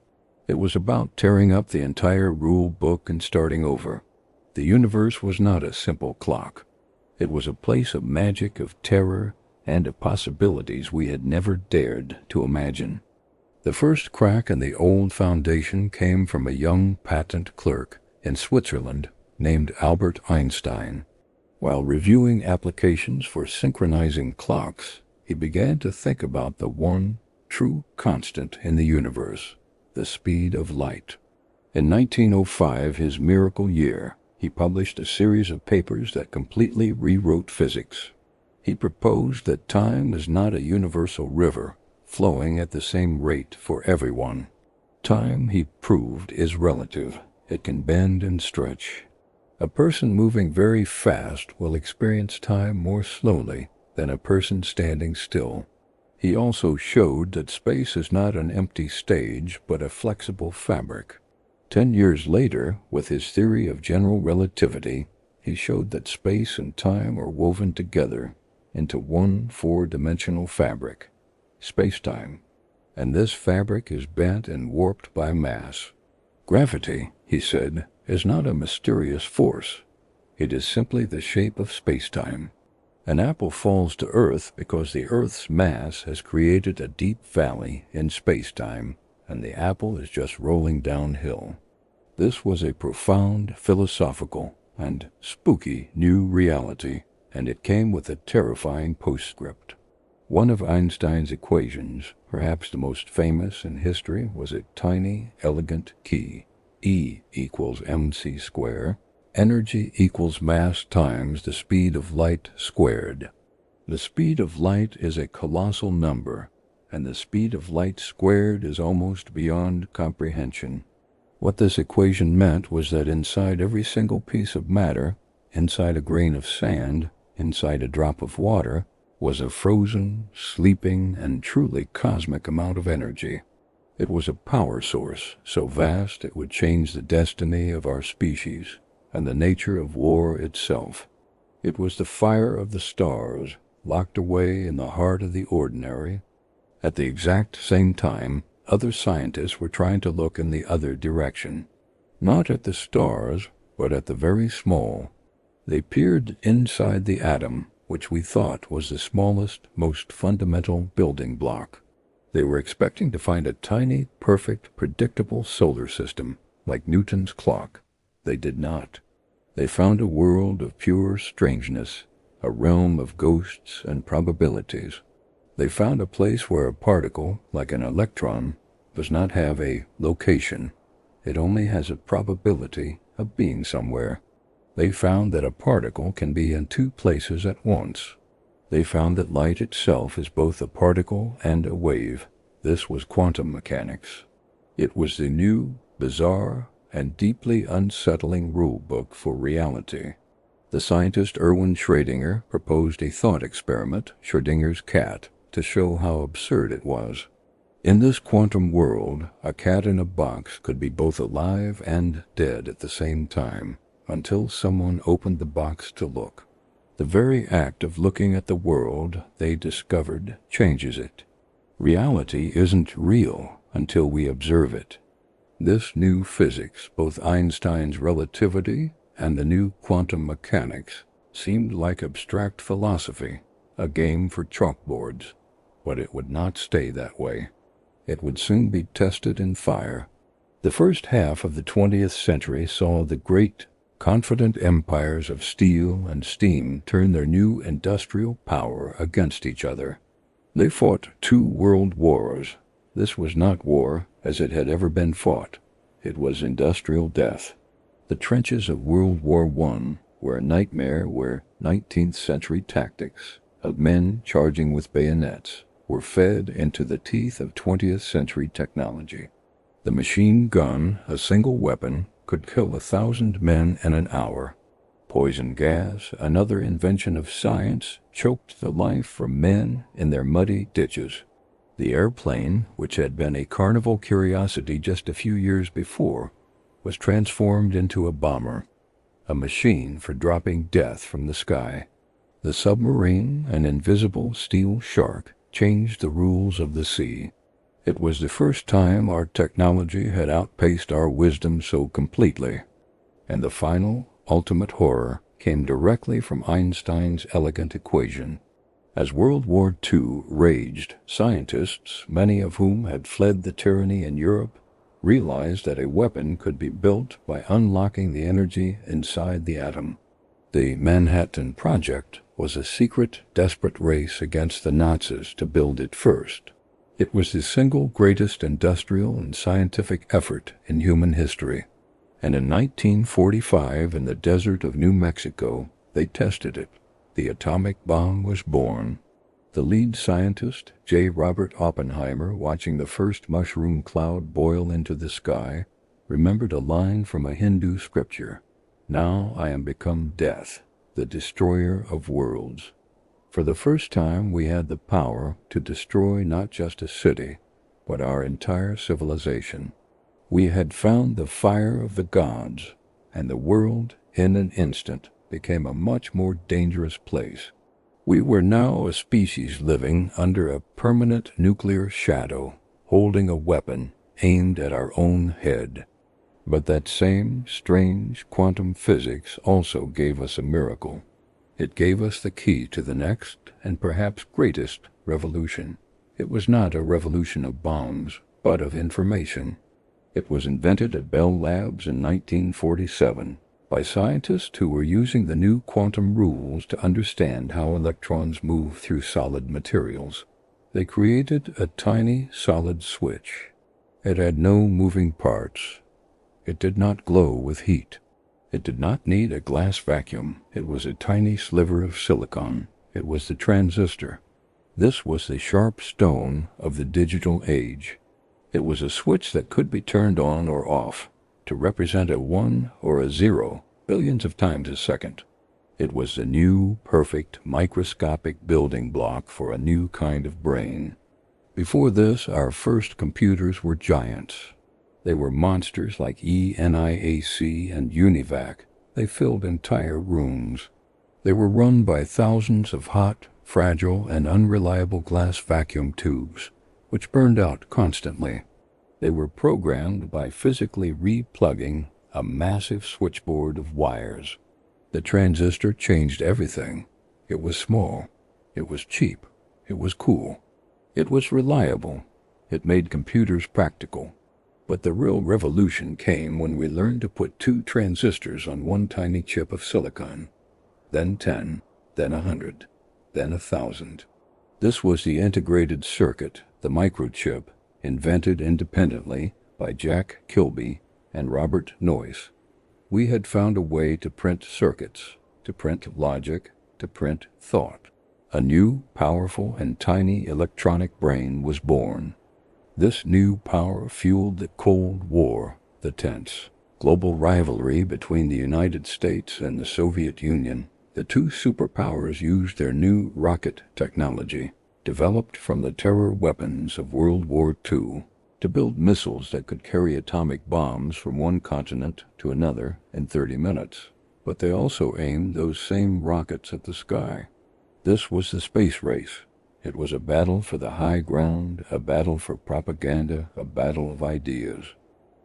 A: It was about tearing up the entire rule book and starting over. The universe was not a simple clock. It was a place of magic, of terror, and of possibilities we had never dared to imagine. The first crack in the old foundation came from a young patent clerk in Switzerland named Albert Einstein. While reviewing applications for synchronizing clocks, he began to think about the one true constant in the universe, the speed of light. In 1905, his miracle year, he published a series of papers that completely rewrote physics. He proposed that time is not a universal river, flowing at the same rate for everyone. Time, he proved, is relative. It can bend and stretch. A person moving very fast will experience time more slowly than a person standing still. He also showed that space is not an empty stage, but a flexible fabric. 10 years later, with his theory of general relativity, he showed that space and time are woven together into one four-dimensional fabric, space-time, and this fabric is bent and warped by mass. Gravity, he said, is not a mysterious force. It is simply the shape of space-time. An apple falls to Earth because the Earth's mass has created a deep valley in space-time, and the apple is just rolling downhill. This was a profound, philosophical, and spooky new reality, and it came with a terrifying postscript. One of Einstein's equations, perhaps the most famous in history, was a tiny, elegant key. E equals mc squared. Energy equals mass times the speed of light squared. The speed of light is a colossal number, and the speed of light squared is almost beyond comprehension. What this equation meant was that inside every single piece of matter, inside a grain of sand, inside a drop of water, was a frozen, sleeping, and truly cosmic amount of energy. It was a power source so vast it would change the destiny of our species and the nature of war itself. It was the fire of the stars, locked away in the heart of the ordinary. At the exact same time, other scientists were trying to look in the other direction, not at the stars, but at the very small. They peered inside the atom, which we thought was the smallest, most fundamental building block. They were expecting to find a tiny, perfect, predictable solar system, like Newton's clock. They did not. They found a world of pure strangeness, a realm of ghosts and probabilities. They found a place where a particle, like an electron, does not have a location. It only has a probability of being somewhere. They found that a particle can be in two places at once. They found that light itself is both a particle and a wave. This was quantum mechanics. It was the new, bizarre, and deeply unsettling rule book for reality. The scientist Erwin Schrödinger proposed a thought experiment, Schrödinger's cat, to show how absurd it was. In this quantum world, a cat in a box could be both alive and dead at the same time, until someone opened the box to look. The very act of looking at the world, they discovered, changes it. Reality isn't real until we observe it. This new physics, both Einstein's relativity and the new quantum mechanics, seemed like abstract philosophy, a game for chalkboards. But it would not stay that way. It would soon be tested in fire. The first half of the 20th century saw the great, confident empires of steel and steam turn their new industrial power against each other. They fought 2 world wars. This was not war as it had ever been fought. It was industrial death. The trenches of World War I were a nightmare where 19th century tactics of men charging with bayonets were fed into the teeth of 20th century technology. The machine gun, a single weapon, could kill 1,000 men in an hour. Poison gas, another invention of science, choked the life from men in their muddy ditches. The airplane, which had been a carnival curiosity just a few years before, was transformed into a bomber, a machine for dropping death from the sky. The submarine, an invisible steel shark, changed the rules of the sea. It was the first time our technology had outpaced our wisdom so completely, and the final, ultimate horror came directly from Einstein's elegant equation. As World War II raged, scientists, many of whom had fled the tyranny in Europe, realized that a weapon could be built by unlocking the energy inside the atom. The Manhattan Project was a secret, desperate race against the Nazis to build it first. It was the single greatest industrial and scientific effort in human history. And in 1945, in the desert of New Mexico, they tested it. The atomic bomb was born. The lead scientist, J. Robert Oppenheimer, watching the first mushroom cloud boil into the sky, remembered a line from a Hindu scripture, "Now I am become death, the destroyer of worlds." For the first time we had the power to destroy not just a city, but our entire civilization. We had found the fire of the gods, and the world, in an instant, became a much more dangerous place. We were now a species living under a permanent nuclear shadow, holding a weapon aimed at our own head. But that same strange quantum physics also gave us a miracle. It gave us the key to the next and perhaps greatest revolution. It was not a revolution of bombs, but of information. It was invented at Bell Labs in 1947 by scientists who were using the new quantum rules to understand how electrons move through solid materials. They created a tiny solid switch. It had no moving parts. It did not glow with heat. It did not need a glass vacuum. It was a tiny sliver of silicon. It was the transistor. This was the sharp stone of the digital age. It was a switch that could be turned on or off to represent a 1 or a 0 billions of times a second. It was the new, perfect, microscopic building block for a new kind of brain. Before this, our first computers were giants. They were monsters like ENIAC and UNIVAC. They filled entire rooms. They were run by thousands of hot, fragile and unreliable glass vacuum tubes, which burned out constantly. They were programmed by physically replugging a massive switchboard of wires. The transistor changed everything. It was small. It was cheap. It was cool. It was reliable. It made computers practical. But the real revolution came when we learned to put 2 transistors on one tiny chip of silicon. Then 10, then 100, then 1,000. This was the integrated circuit, the microchip, invented independently by Jack Kilby and Robert Noyce. We had found a way to print circuits, to print logic, to print thought. A new, powerful, and tiny electronic brain was born. This new power fueled the Cold War, the tense global rivalry between the United States and the Soviet Union. The 2 superpowers used their new rocket technology, developed from the terror weapons of World War II, to build missiles that could carry atomic bombs from one continent to another in 30 minutes. But they also aimed those same rockets at the sky. This was the space race. It was a battle for the high ground, a battle for propaganda, a battle of ideas.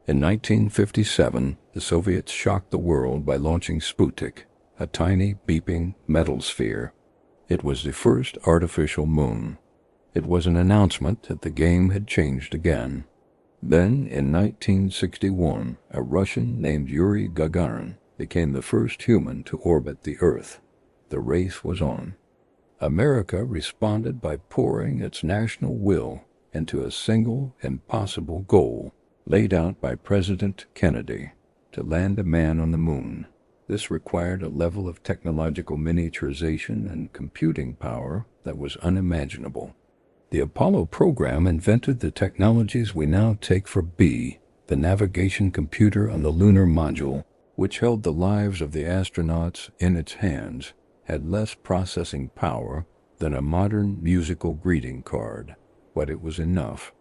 A: In 1957, the Soviets shocked the world by launching Sputnik, a tiny, beeping metal sphere. It was the first artificial moon. It was an announcement that the game had changed again. Then, in 1961, a Russian named Yuri Gagarin became the first human to orbit the Earth. The race was on. America responded by pouring its national will into a single, impossible goal laid out by President Kennedy to land a man on the moon. This required a level of technological miniaturization and computing power that was unimaginable. The Apollo program invented the technologies we now take for B, the navigation computer on the lunar module, which held the lives of the astronauts in its hands, had less processing power than a modern musical greeting card, but it was enough.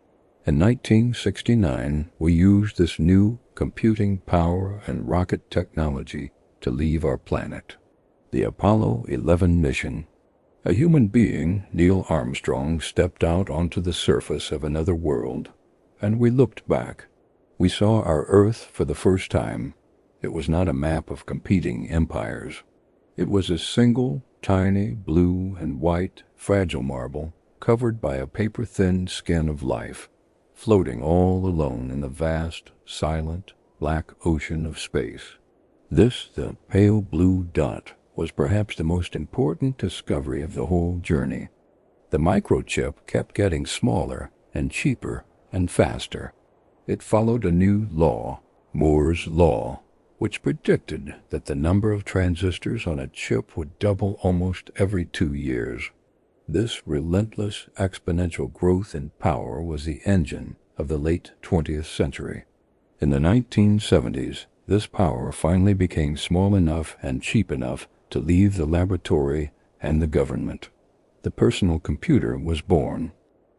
A: In 1969, we used this new computing power and rocket technology to leave our planet. The Apollo 11 mission. A human being, Neil Armstrong, stepped out onto the surface of another world, and we looked back. We saw our Earth for the first time. It was not a map of competing empires. It was a single, tiny, blue and white, fragile marble covered by a paper-thin skin of life, floating all alone in the vast, silent, black ocean of space. This, the pale blue dot, was perhaps the most important discovery of the whole journey. The microchip kept getting smaller and cheaper and faster. It followed a new law, Moore's Law, which predicted that the number of transistors on a chip would double almost every 2 years. This relentless exponential growth in power was the engine of the late 20th century. In the 1970s, this power finally became small enough and cheap enough to leave the laboratory and the government. The personal computer was born.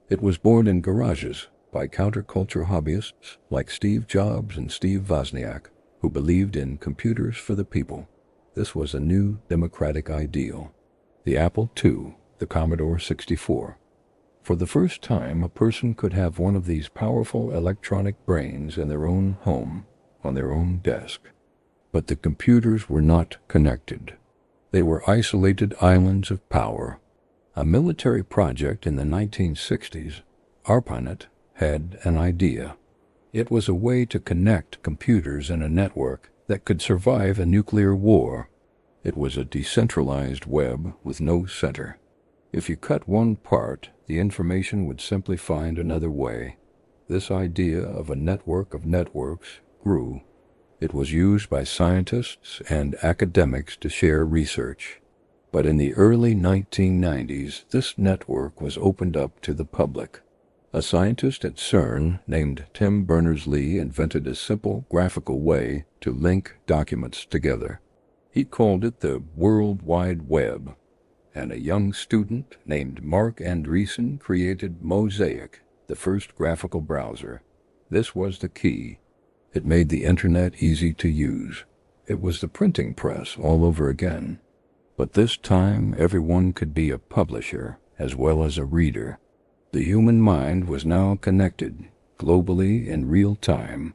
A: It was born in garages by counterculture hobbyists like Steve Jobs and Steve Wozniak, who believed in computers for the people. This was a new democratic ideal. The Apple II, the Commodore 64. For the first time, a person could have one of these powerful electronic brains in their own home, on their own desk. But the computers were not connected. They were isolated islands of power. A military project in the 1960s, ARPANET, had an idea. It was a way to connect computers in a network that could survive a nuclear war. It was a decentralized web with no center. If you cut one part, the information would simply find another way. This idea of a network of networks grew. It was used by scientists and academics to share research. But in the early 1990s, this network was opened up to the public. A scientist at CERN named Tim Berners-Lee invented a simple graphical way to link documents together. He called it the World Wide Web. And a young student named Mark Andreessen created Mosaic, the first graphical browser. This was the key. It made the internet easy to use. It was the printing press all over again. But this time everyone could be a publisher as well as a reader. The human mind was now connected globally in real time.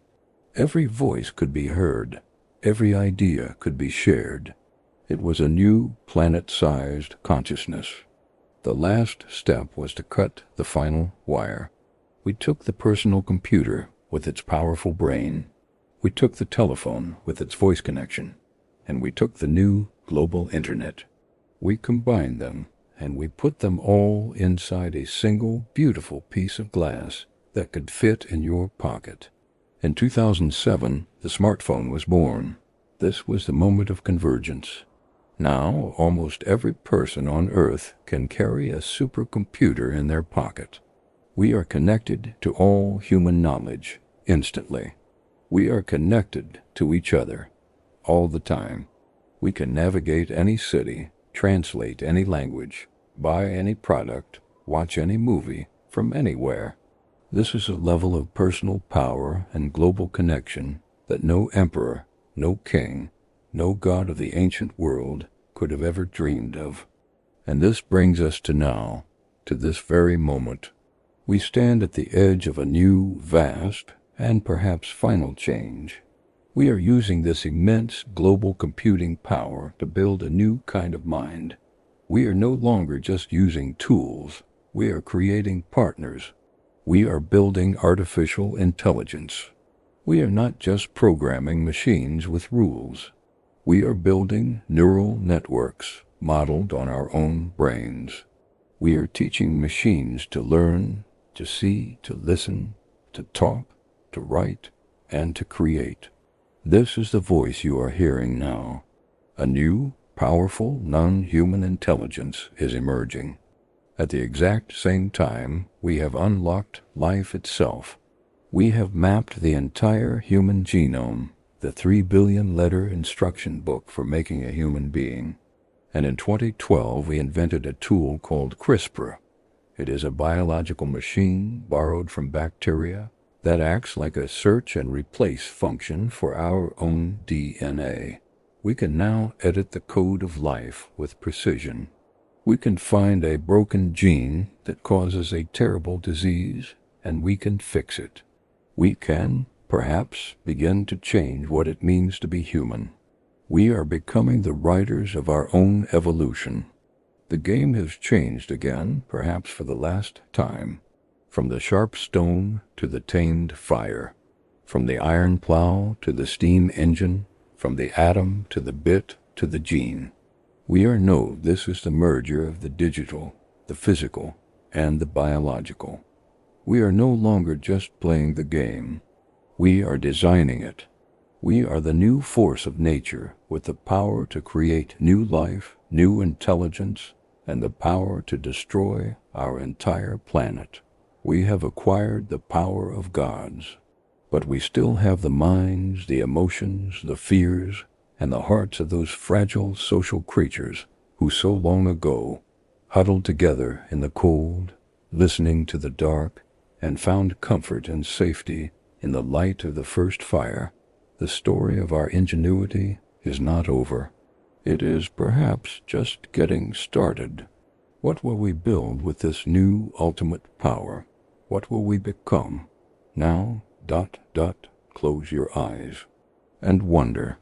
A: Every voice could be heard. Every idea could be shared. It was a new planet-sized consciousness. The last step was to cut the final wire. We took the personal computer with its powerful brain. We took the telephone with its voice connection. And we took the new global internet. We combined them, and we put them all inside a single beautiful piece of glass that could fit in your pocket. In 2007, the smartphone was born. This was the moment of convergence. Now, almost every person on Earth can carry a supercomputer in their pocket. We are connected to all human knowledge instantly. We are connected to each other all the time. We can navigate any city, translate any language, buy any product, watch any movie from anywhere. This is a level of personal power and global connection that no emperor, no king, no god of the ancient world could have ever dreamed of. And this brings us to now, to this very moment. We stand at the edge of a new, vast, and perhaps final change. We are using this immense global computing power to build a new kind of mind. We are no longer just using tools. We are creating partners. We are building artificial intelligence. We are not just programming machines with rules. We are building neural networks modeled on our own brains. We are teaching machines to learn, to see, to listen, to talk, to write, and to create. This is the voice you are hearing now. A new, powerful, non-human intelligence is emerging. At the exact same time, we have unlocked life itself. We have mapped the entire human genome, the 3 billion letter instruction book for making a human being. And in 2012, we invented a tool called CRISPR. It is a biological machine borrowed from bacteria that acts like a search and replace function for our own DNA. We can now edit the code of life with precision. We can find a broken gene that causes a terrible disease, and we can fix it. We can, perhaps, begin to change what it means to be human. We are becoming the writers of our own evolution. The game has changed again, perhaps for the last time. From the sharp stone to the tamed fire, from the iron plow to the steam engine, from the atom to the bit to the gene. This is the merger of the digital, the physical, and the biological. We are no longer just playing the game. We are designing it. We are the new force of nature with the power to create new life, new intelligence, and the power to destroy our entire planet. We have acquired the power of gods, but we still have the minds, the emotions, the fears, and the hearts of those fragile social creatures who so long ago huddled together in the cold, listening to the dark, and found comfort and safety in the light of the first fire. The story of our ingenuity is not over. It is perhaps just getting started. What will we build with this new ultimate power? What will we become? Now, close your eyes and wonder.